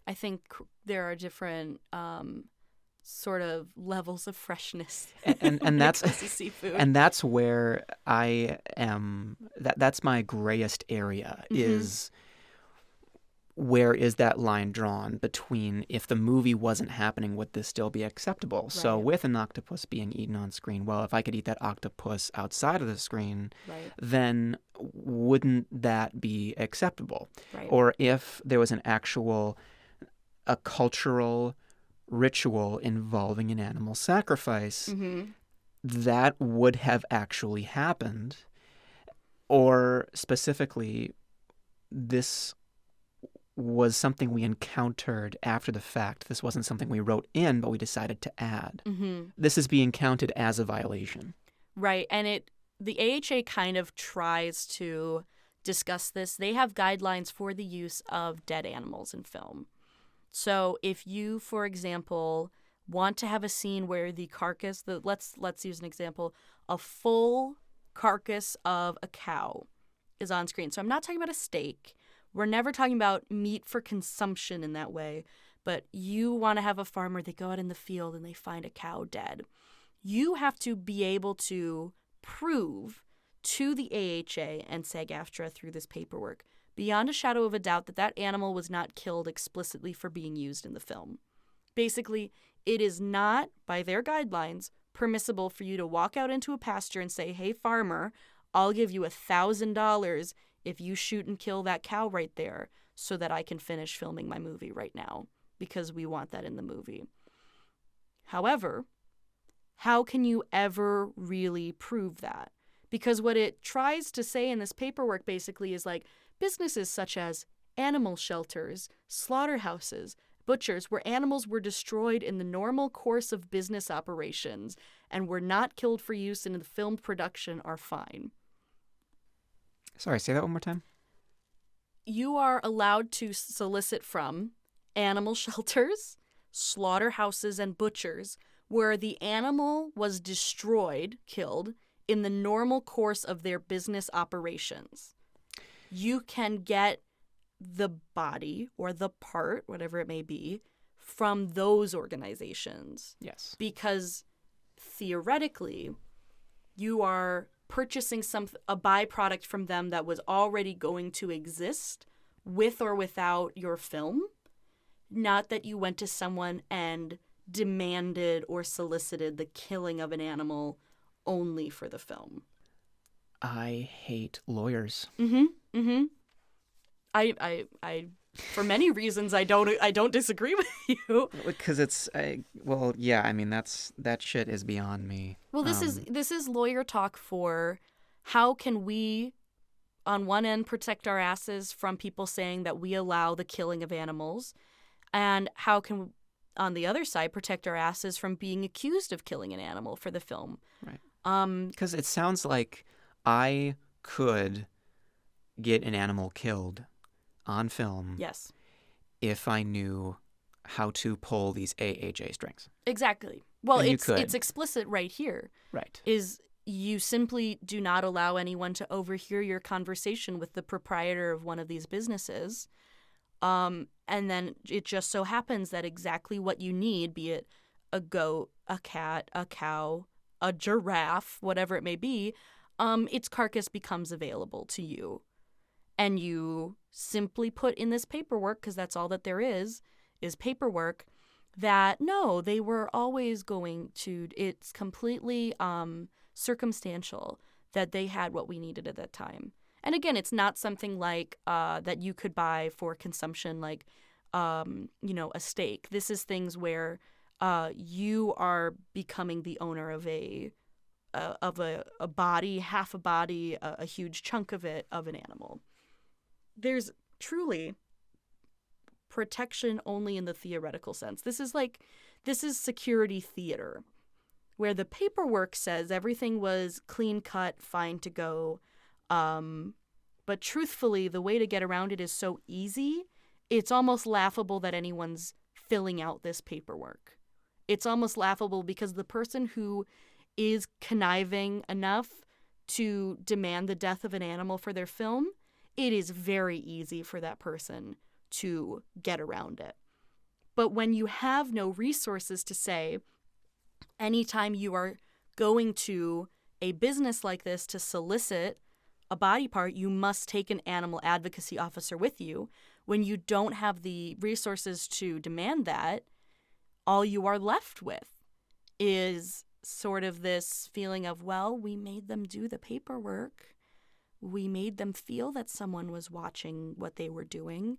I think there are different sort of levels of freshness and that's seafood. And that's where I am. That's my grayest area. Is where is that line drawn between, if the movie wasn't happening, would this still be acceptable? Right. So with an octopus being eaten on screen, well, if I could eat that octopus outside of the screen, then wouldn't that be acceptable? Right. Or if there was a cultural ritual involving an animal sacrifice, that would have actually happened. Or specifically, this was something we encountered after the fact. This wasn't something we wrote in, but we decided to add. This is being counted as a violation. Right. And the AHA kind of tries to discuss this. They have guidelines for the use of dead animals in film. So if you, for example, want to have a scene where the carcass, let's use an example, a full carcass of a cow is on screen. So I'm not talking about a steak. We're never talking about meat for consumption in that way, but you want to have a farmer, they go out in the field and they find a cow dead. You have to be able to prove to the AHA and SAG-AFTRA through this paperwork, beyond a shadow of a doubt, that that animal was not killed explicitly for being used in the film. Basically, it is not, by their guidelines, permissible for you to walk out into a pasture and say, hey, farmer, I'll give you $1,000 if you shoot and kill that cow right there so that I can finish filming my movie right now, because we want that in the movie. However, how can you ever really prove that? Because what it tries to say in this paperwork basically is like businesses such as animal shelters, slaughterhouses, butchers, where animals were destroyed in the normal course of business operations and were not killed for use in the film production are fine. Sorry, say that one more time. You are allowed to solicit from animal shelters, slaughterhouses, and butchers where the animal was destroyed, killed, in the normal course of their business operations. You can get the body or the part, whatever it may be, from those organizations. Yes. Because theoretically, you are purchasing a byproduct from them that was already going to exist with or without your film, not that you went to someone and demanded or solicited the killing of an animal only for the film. I hate lawyers. I for many reasons I don't disagree with you. Because that shit is beyond me. Well, this is lawyer talk for how can we, on one end, protect our asses from people saying that we allow the killing of animals, and how can, on the other side, protect our asses from being accused of killing an animal for the film. Right. Because it sounds like I could get an animal killed on film. Yes. If I knew how to pull these AHA strings. Exactly. Well, and it's explicit right here. Right. Is you simply do not allow anyone to overhear your conversation with the proprietor of one of these businesses. And then it just so happens that exactly what you need, be it a goat, a cat, a cow, a giraffe, whatever it may be, its carcass becomes available to you. And you simply put in this paperwork, because that's all that there is paperwork, that no, they were always going to, it's completely circumstantial that they had what we needed at that time. And again, it's not something like that you could buy for consumption, like, a steak. This is things where you are becoming the owner of a body, half a body, a huge chunk of it, of an animal. There's truly protection only in the theoretical sense. This is security theater, where the paperwork says everything was clean cut, fine to go. But truthfully, the way to get around it is so easy, it's almost laughable that anyone's filling out this paperwork. It's almost laughable because the person who is conniving enough to demand the death of an animal for their film, it is very easy for that person to get around it. But when you have no resources to say, anytime you are going to a business like this to solicit a body part, you must take an animal advocacy officer with you. When you don't have the resources to demand that, all you are left with is sort of this feeling of, well, we made them do the paperwork. We made them feel that someone was watching what they were doing.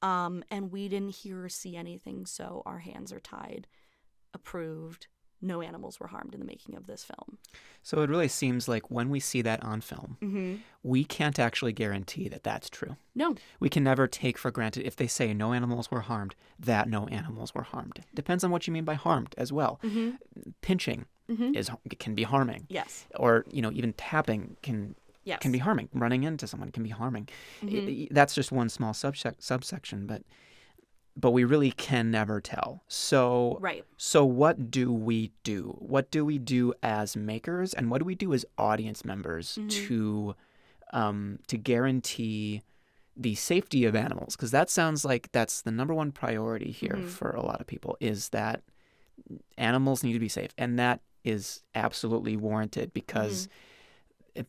And we didn't hear or see anything, so our hands are tied. Approved. No animals were harmed in the making of this film. So it really seems like when we see that on film, we can't actually guarantee that that's true. No. We can never take for granted, if they say no animals were harmed, that no animals were harmed. Depends on what you mean by harmed as well. Pinching can be harming. Yes. Or, even tapping can Yes. can be harming. Running into someone can be harming. Mm-hmm. That's just one small subsection, but we really can never tell. So Right. so what do we do? What do we do as makers, and what do we do as audience members to guarantee the safety of animals? Because that sounds like that's the number one priority here for a lot of people, is that animals need to be safe, and that is absolutely warranted because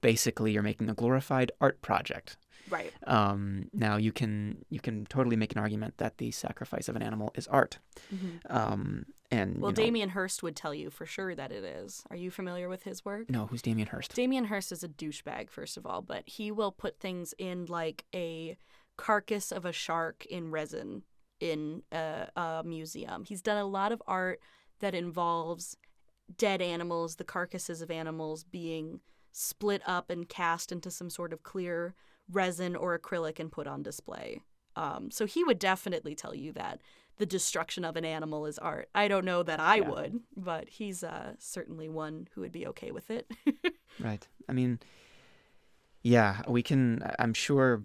basically you're making a glorified art project. Right. Now you can totally make an argument that the sacrifice of an animal is art. And Well, Damien Hirst would tell you for sure that it is. Are you familiar with his work? No, who's Damien Hirst? Damien Hirst is a douchebag, first of all, but he will put things in like a carcass of a shark in resin in a museum. He's done a lot of art that involves dead animals, the carcasses of animals being split up and cast into some sort of clear resin or acrylic and put on display. So he would definitely tell you that the destruction of an animal is art. I don't know that I would, but he's certainly one who would be okay with it. Right. I mean, yeah, we can. I'm sure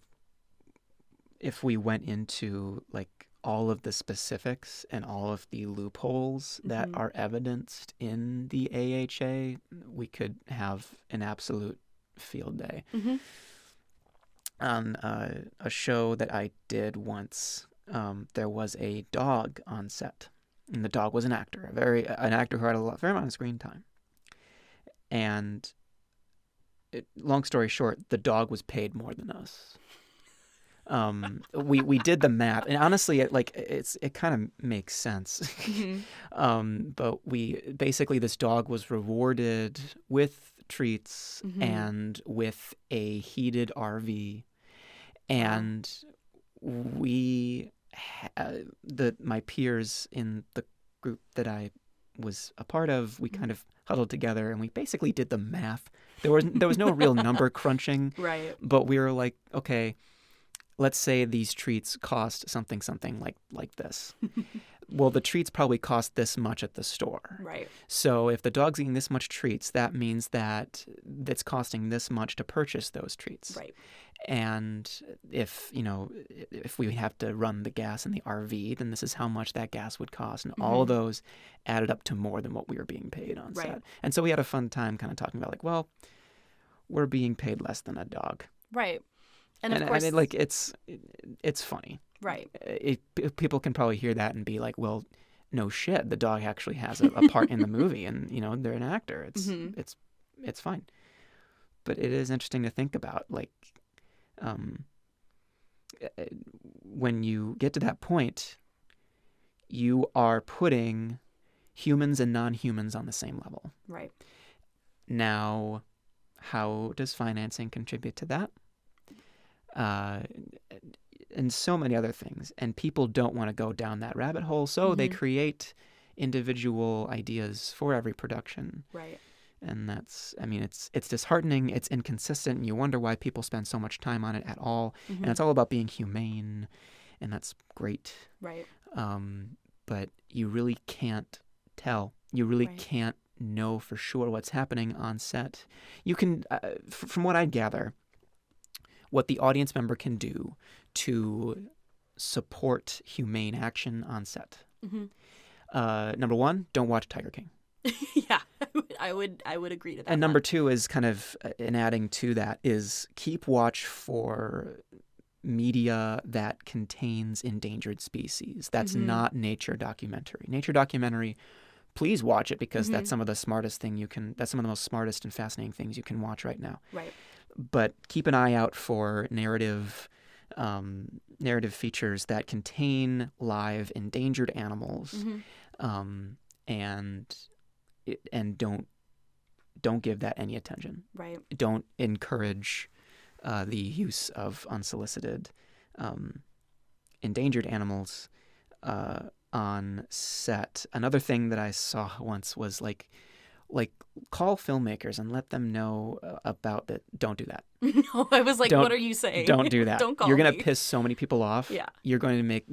if we went into like all of the specifics and all of the loopholes that are evidenced in the AHA, we could have an absolute field day. On a show that I did once, there was a dog on set, and the dog was an actor, an actor who had a very amount of screen time. And long story short, the dog was paid more than us. We did the math, and honestly, it kind of makes sense. But this dog was rewarded with treats and with a heated RV, and my peers in the group that I was a part of, we kind of huddled together and we basically did the math. There was no real number crunching, right? But we were like, okay, let's say these treats cost something like this. Well, the treats probably cost this much at the store. Right. So if the dog's eating this much treats, that means that it's costing this much to purchase those treats. Right. And if we have to run the gas in the RV, then this is how much that gas would cost. And all of those added up to more than what we were being paid on set. And so we had a fun time kind of talking about like, well, we're being paid less than a dog. Right. And of course, it's funny. Right. People can probably hear that and be like, well, no shit, the dog actually has a part in the movie, and they're an actor. It's fine. But it is interesting to think about, like, when you get to that point, you are putting humans and non-humans on the same level. Right. Now, how does financing contribute to that? And so many other things. And people don't want to go down that rabbit hole, so they create individual ideas for every production. Right. And it's disheartening, it's inconsistent, and you wonder why people spend so much time on it at all. And it's all about being humane, and that's great. Right. But you really can't tell. You really can't know for sure what's happening on set. You can, from what I gather, what the audience member can do to support humane action on set. Number one, don't watch Tiger King. Yeah, I would agree to that. And number two is kind of, in adding to that, is keep watch for media that contains endangered species. That's not nature documentary. Nature documentary, please watch it, because that's some of the smartest thing that's some of the most smartest and fascinating things you can watch right now. Right. But keep an eye out for narrative features that contain live endangered animals, and don't give that any attention. Right. Don't encourage the use of unsolicited endangered animals on set. Another thing that I saw once was like call filmmakers and let them know about that. Don't do that. No, I was like, what are you saying? Don't do that. Don't call You're me. going to piss so many people off. Yeah. You're going to make,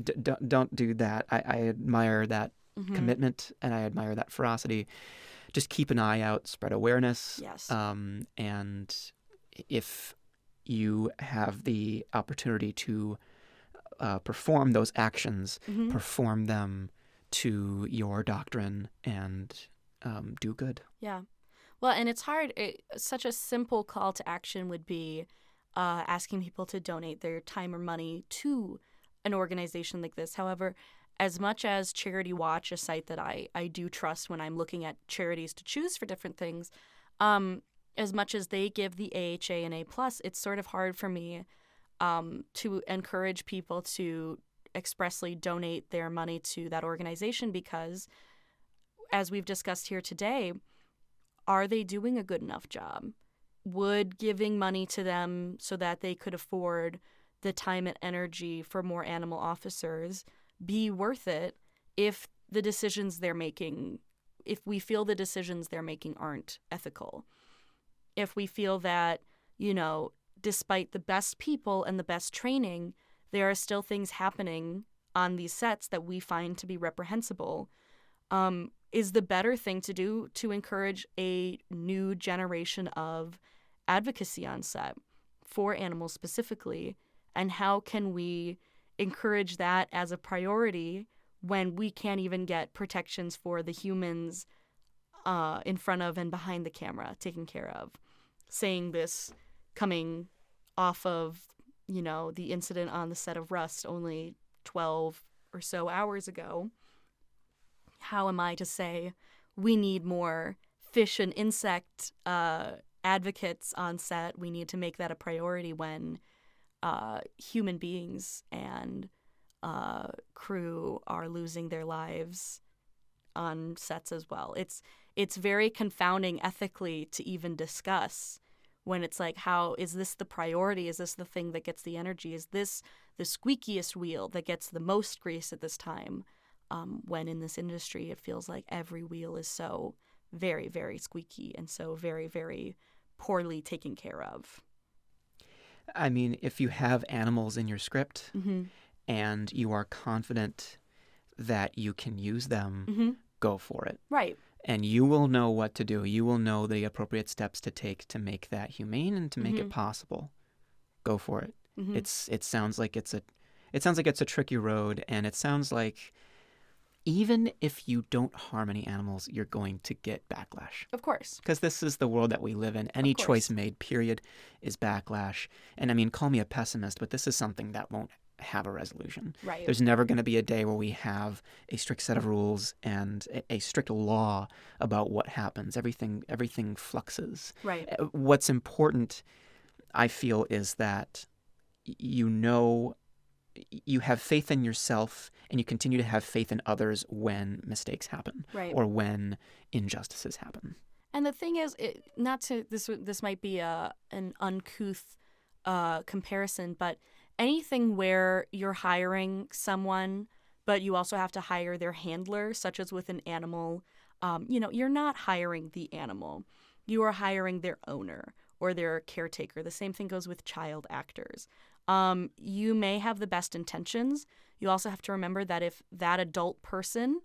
don't do that. I admire that commitment, and I admire that ferocity. Just keep an eye out, spread awareness. Yes. And if you have the opportunity to perform those actions, perform them to your doctrine and do good. Yeah. Well, and it's hard. Such a simple call to action would be asking people to donate their time or money to an organization like this. However, as much as Charity Watch, a site that I do trust when I'm looking at charities to choose for different things, as much as they give the AHA an A+, it's sort of hard for me to encourage people to expressly donate their money to that organization because, as we've discussed here today, are they doing a good enough job? Would giving money to them so that they could afford the time and energy for more animal officers be worth it if the decisions they're making, if we feel the decisions they're making aren't ethical? If we feel that, despite the best people and the best training, there are still things happening on these sets that we find to be reprehensible, is the better thing to do to encourage a new generation of advocacy on set for animals specifically? And how can we encourage that as a priority when we can't even get protections for the humans in front of and behind the camera taken care of? Saying this coming off of, the incident on the set of Rust only 12 or so hours ago. How am I to say we need more fish and insect advocates on set? We need to make that a priority when human beings and crew are losing their lives on sets as well. It's very confounding ethically to even discuss when it's like, how is this the priority? Is this the thing that gets the energy? Is this the squeakiest wheel that gets the most grease at this time? When in this industry, it feels like every wheel is so very, very squeaky and so very, very poorly taken care of. I mean, if you have animals in your script and you are confident that you can use them, go for it. Right. And you will know what to do. You will know the appropriate steps to take to make that humane and to make it possible. Go for it. It sounds like it's a tricky road, and it sounds like even if you don't harm any animals, you're going to get backlash. Of course. Because this is the world that we live in. Any choice made, period, is backlash. And I mean, call me a pessimist, but this is something that won't have a resolution. Right. There's never going to be a day where we have a strict set of rules and a strict law about what happens. Everything fluxes. Right. What's important, I feel, is that you have faith in yourself and you continue to have faith in others when mistakes happen, right, or when injustices happen. And the thing is, this might be an uncouth comparison, but anything where you're hiring someone, but you also have to hire their handler, such as with an animal, you're not hiring the animal. You are hiring their owner or their caretaker. The same thing goes with child actors. You may have the best intentions. You also have to remember that if that adult person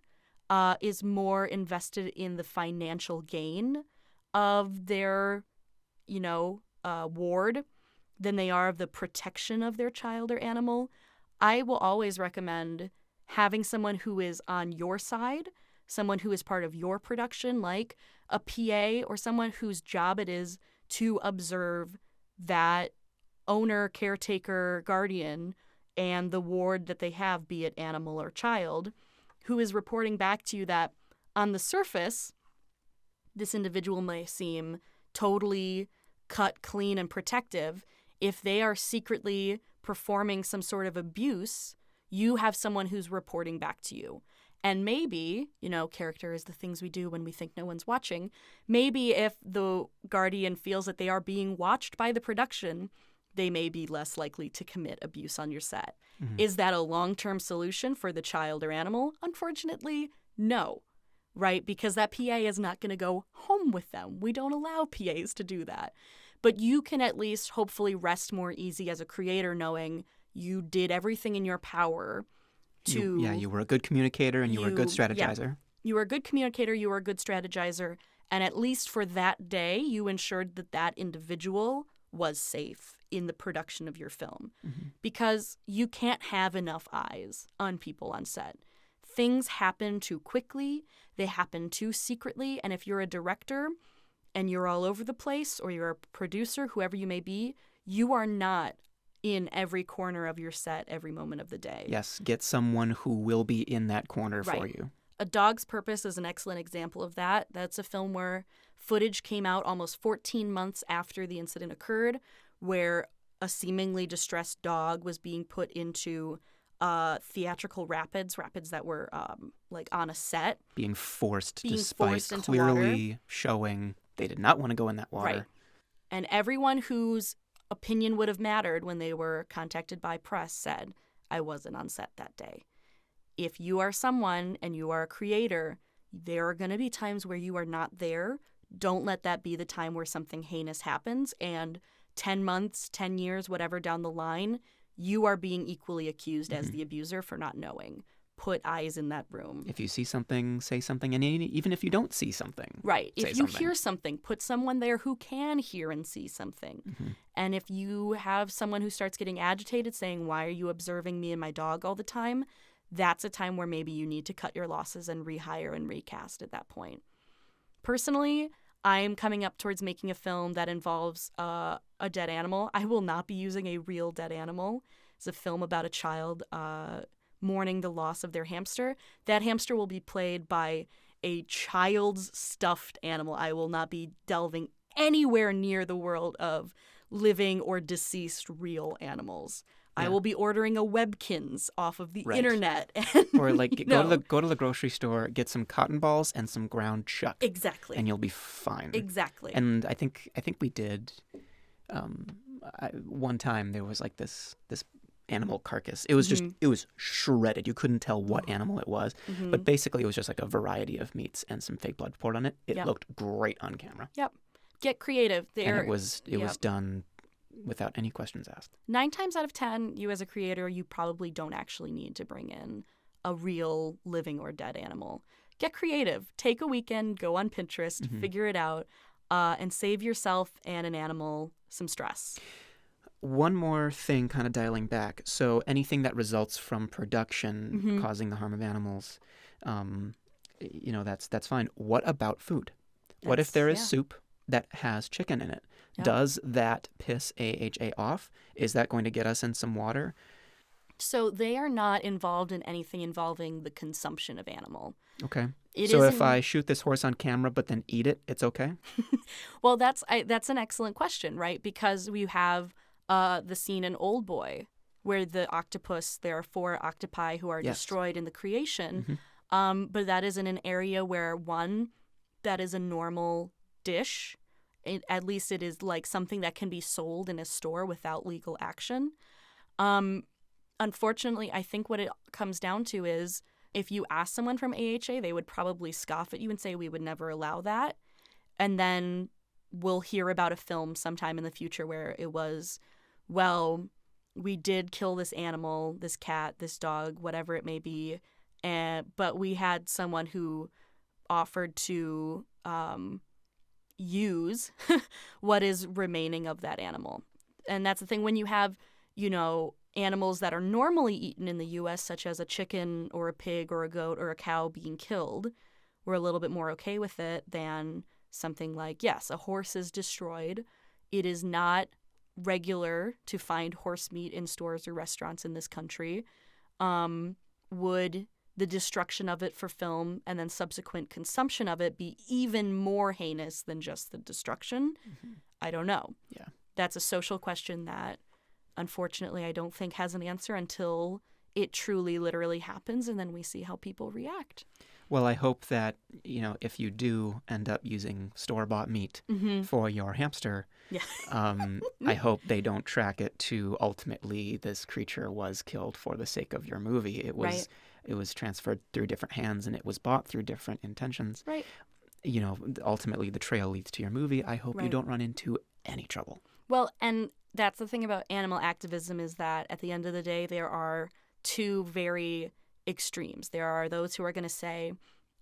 is more invested in the financial gain of their, ward than they are of the protection of their child or animal, I will always recommend having someone who is on your side, someone who is part of your production, like a PA or someone whose job it is to observe that owner, caretaker, guardian, and the ward that they have, be it animal or child, who is reporting back to you that on the surface, this individual may seem totally cut, clean, and protective. If they are secretly performing some sort of abuse, you have someone who's reporting back to you. And maybe, character is the things we do when we think no one's watching. Maybe if the guardian feels that they are being watched by the production, they may be less likely to commit abuse on your set. Mm-hmm. Is that a long-term solution for the child or animal? Unfortunately, no, right? Because that PA is not going to go home with them. We don't allow PAs to do that. But you can at least hopefully rest more easy as a creator knowing you did everything in your power to... You were a good communicator and you were a good strategizer. Yeah, you were a good communicator, you were a good strategizer, and at least for that day, you ensured that that individual was safe in the production of your film. Mm-hmm. Because you can't have enough eyes on people on set. Things happen too quickly, they happen too secretly, and if you're a director and you're all over the place, or you're a producer, whoever you may be, you are not in every corner of your set every moment of the day. Yes, get someone who will be in that corner Right. for you. A Dog's Purpose is an excellent example of that. That's a film where footage came out almost 14 months after the incident occurred, where a seemingly distressed dog was being put into theatrical rapids that were like on a set. Being forced Forced into clearly water. showing they did not want to go in that water. Right. And everyone whose opinion would have mattered when they were contacted by press said, I wasn't on set that day. If you are someone and you are a creator, there are going to be times where you are not there. Don't let that be the time where something heinous happens. And 10 months, 10 years, whatever down the line, you are being equally accused as the abuser for not knowing. Put eyes in that room. If you see something, say something. And even if you don't see something, right. Say if you something. Hear something, put someone there who can hear and see something. Mm-hmm. And if you have someone who starts getting agitated saying, why are you observing me and my dog all the time? That's a time where maybe you need to cut your losses and rehire and recast at that point. Personally, I'm coming up towards making a film that involves a dead animal. I will not be using a real dead animal. It's a film about a child mourning the loss of their hamster. That hamster will be played by a child's stuffed animal. I will not be delving anywhere near the world of living or deceased real animals. Yeah. I will be ordering a Webkins off of the Right. internet. And, Or like go to the grocery store, get some cotton balls and some ground chuck. Exactly. And you'll be fine. Exactly. And I think we did one time there was like this animal carcass. It was just it was shredded. You couldn't tell what animal it was. Mm-hmm. But basically it was just like a variety of meats and some fake blood poured on it. It Yep. looked great on camera. Yep. Get creative. And it was done without any questions asked. 9 times out of 10, you as a creator, you probably don't actually need to bring in a real living or dead animal. Get creative. Take a weekend, go on Pinterest, figure it out, and save yourself and an animal some stress. One more thing, kind of dialing back. So anything that results from production causing the harm of animals, that's fine. What about food? What if there is soup that has chicken in it? Yep. Does that piss AHA off? Is that going to get us in some water? So they are not involved in anything involving the consumption of animal. Okay. It so isn't- if I shoot this horse on camera but then eat it, it's okay? Well, that's an excellent question, right? Because we have the scene in Old Boy where there are 4 octopi who are destroyed in the creation. But that is in an area where, one, that is a normal dish. At least it is like something that can be sold in a store without legal action. Unfortunately, I think what it comes down to is if you ask someone from AHA, they would probably scoff at you and say, we would never allow that. And then we'll hear about a film sometime in the future where it was, well, we did kill this animal, this cat, this dog, whatever it may be, but we had someone who offered to use what is remaining of that animal. And that's the thing. When you have, animals that are normally eaten in the U.S., such as a chicken or a pig or a goat or a cow being killed, we're a little bit more okay with it than something like, yes, a horse is destroyed. It is not regular to find horse meat in stores or restaurants in this country. Would the destruction of it for film and then subsequent consumption of it be even more heinous than just the destruction? I don't know. Yeah. That's a social question that, unfortunately, I don't think has an answer until it truly, literally happens, and then we see how people react. Well, I hope that, if you do end up using store-bought meat for your hamster, I hope they don't track it to ultimately this creature was killed for the sake of your movie. It was transferred through different hands and it was bought through different intentions. Right. Ultimately the trail leads to your movie. I hope you don't run into any trouble. Well, and that's the thing about animal activism is that at the end of the day, there are 2 very extremes. There are those who are going to say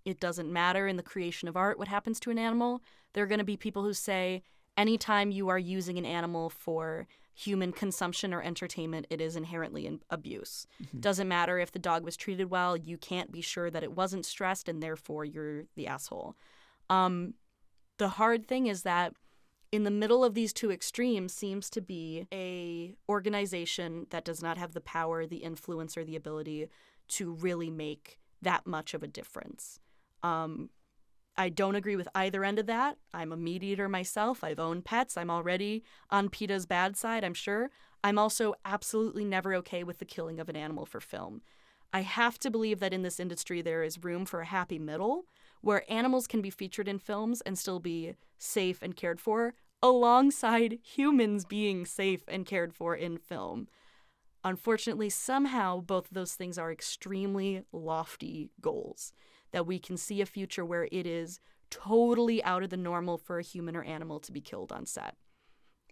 it doesn't matter in the creation of art what happens to an animal. There are going to be people who say anytime you are using an animal for human consumption or entertainment, it is inherently an abuse. Doesn't matter if the dog was treated well, you can't be sure that it wasn't stressed, and therefore you're the asshole. The hard thing is that in the middle of these two extremes seems to be a organization that does not have the power, the influence, or the ability to really make that much of a difference. I don't agree with either end of that. I'm a meat eater myself. I've owned pets. I'm already on PETA's bad side, I'm sure. I'm also absolutely never okay with the killing of an animal for film. I have to believe that in this industry there is room for a happy middle where animals can be featured in films and still be safe and cared for alongside humans being safe and cared for in film. Unfortunately, somehow both of those things are extremely lofty goals. That we can see a future where it is totally out of the normal for a human or animal to be killed on set.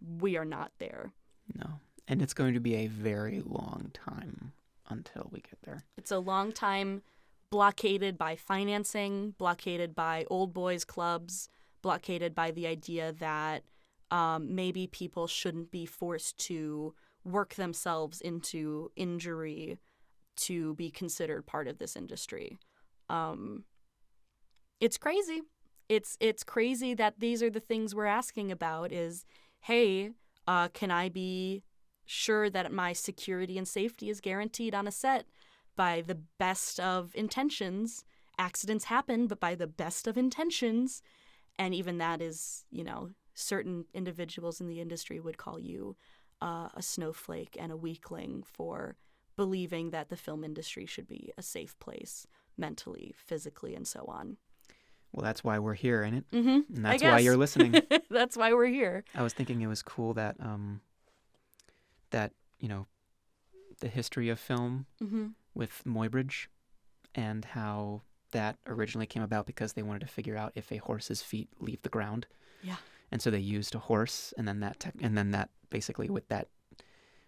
We are not there. No. And it's going to be a very long time until we get there. It's a long time blockaded by financing, blockaded by old boys clubs, blockaded by the idea that maybe people shouldn't be forced to work themselves into injury to be considered part of this industry. It's crazy. It's crazy that these are the things we're asking about is, hey, can I be sure that my security and safety is guaranteed on a set by the best of intentions? Accidents happen, but by the best of intentions. And even that is, certain individuals in the industry would call you a snowflake and a weakling for believing that the film industry should be a safe place mentally, physically, and so on. Well, that's why we're here, ain't it? Mm-hmm. And that's why you're listening. That's why we're here. I was thinking it was cool that the history of film with Muybridge and how that originally came about because they wanted to figure out if a horse's feet leave the ground. Yeah. And so they used a horse, and then that basically with that.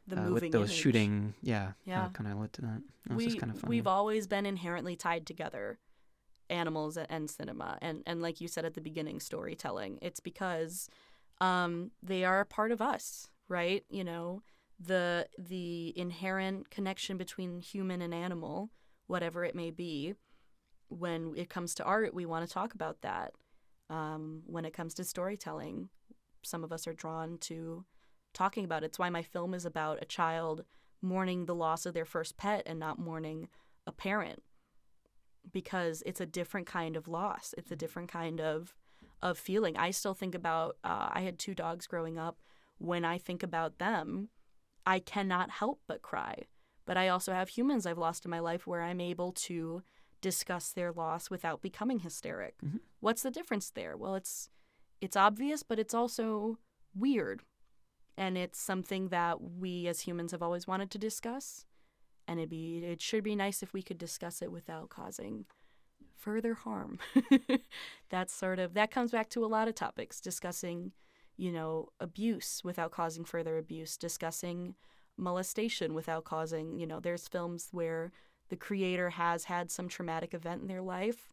The moving with those image. shooting, Yeah. kind of led to that. That was just kind of funny. We've always been inherently tied together, animals and cinema, and like you said at the beginning, storytelling. It's because they are a part of us, right? The inherent connection between human and animal, whatever it may be. When it comes to art, we want to talk about that. When it comes to storytelling, some of us are drawn to talking about it. It's why my film is about a child mourning the loss of their first pet and not mourning a parent, because it's a different kind of loss. It's a different kind of feeling. I still think about, I had 2 dogs growing up. When I think about them, I cannot help but cry. But I also have humans I've lost in my life where I'm able to discuss their loss without becoming hysteric. Mm-hmm. What's the difference there? Well, it's obvious, but it's also weird. And it's something that we as humans have always wanted to discuss. And it should be nice if we could discuss it without causing further harm. That comes back to a lot of topics, discussing, abuse without causing further abuse, discussing molestation without causing, there's films where the creator has had some traumatic event in their life,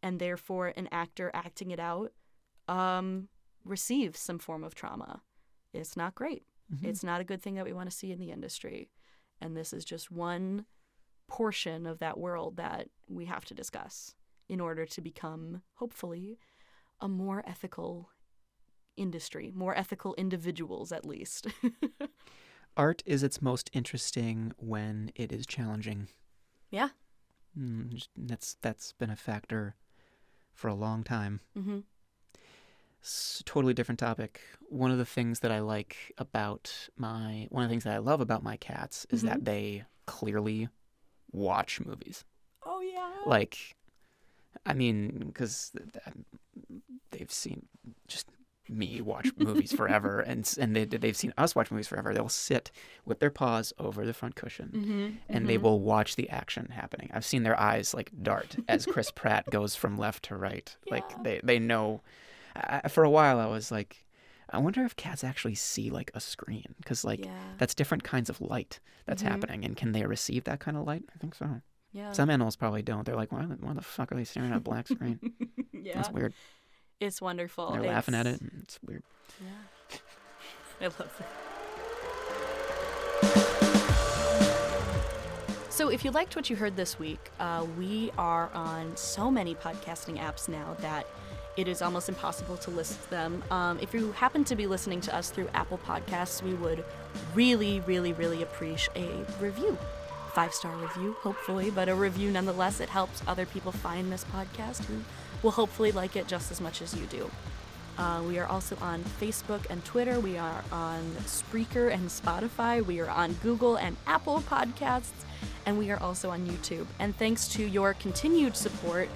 and therefore an actor acting it out receives some form of trauma. It's not great. Mm-hmm. It's not a good thing that we want to see in the industry. And this is just one portion of that world that we have to discuss in order to become, hopefully, a more ethical industry, more ethical individuals, at least. Art is its most interesting when it is challenging. Yeah. That's been a factor for a long time. Mm-hmm. Totally different topic. One of the things that I love about my cats is that they clearly watch movies. Oh yeah. Because they've seen just me watch movies forever, and they've seen us watch movies forever. They'll sit with their paws over the front cushion, and they will watch the action happening. I've seen their eyes dart as Chris Pratt goes from left to right. Yeah. They know. For a while, I was like, I wonder if cats actually see a screen, because that's different kinds of light that's happening, and can they receive that kind of light? I think so. Yeah. Some animals probably don't. They're like, why the fuck are they staring at a black screen? Yeah. That's weird. It's wonderful. They're laughing at it. And it's weird. Yeah. I love that. So if you liked what you heard this week, we are on so many podcasting apps now that it is almost impossible to list them. If you happen to be listening to us through Apple Podcasts, we would really, really, really appreciate a review. 5-star review, hopefully, but a review nonetheless. It helps other people find this podcast who will hopefully like it just as much as you do. We are also on Facebook and Twitter. We are on Spreaker and Spotify. We are on Google and Apple Podcasts. And we are also on YouTube. And thanks to your continued support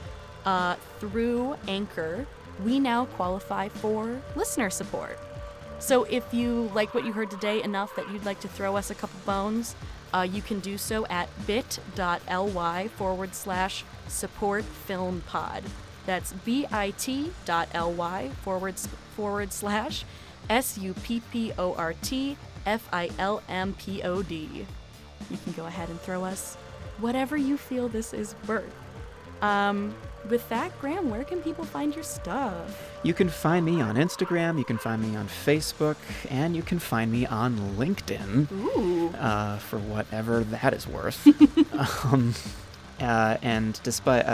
through Anchor, we now qualify for listener support. So if you like what you heard today enough that you'd like to throw us a couple bones, you can do so at bit.ly/supportfilmpod. That's bit.ly/supportfilmpod. You can go ahead and throw us whatever you feel this is worth. With that, Graham, where can people find your stuff? You can find me on Instagram, you can find me on Facebook, and you can find me on LinkedIn. Ooh. For whatever that is worth. And despite,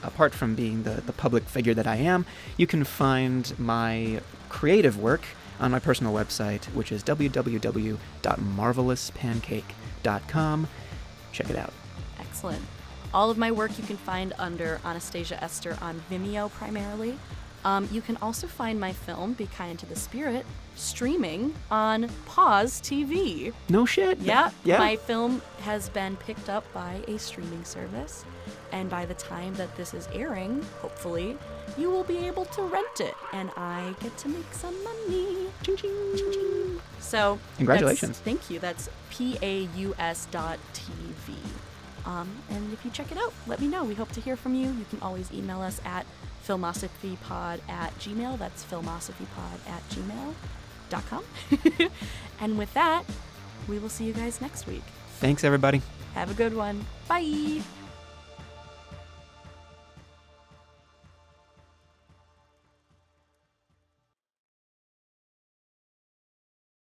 apart from being the public figure that I am, you can find my creative work on my personal website, which is www.marvelouspancake.com. Check it out. Excellent. All of my work you can find under Anastasia Esther on Vimeo primarily. You can also find my film, Be Kind to the Spirit, streaming on Pause TV. No shit. Yeah. My film has been picked up by a streaming service, and by the time that this is airing, hopefully, you will be able to rent it, and I get to make some money. Ching, ching, ching, ching. So, congratulations. Thank you. That's paus.tv. And if you check it out, let me know. We hope to hear from you. You can always email us at filmosophypod@gmail.com. That's filmosophypod@gmail.com. And with that, we will see you guys next week. Thanks, everybody. Have a good one. Bye.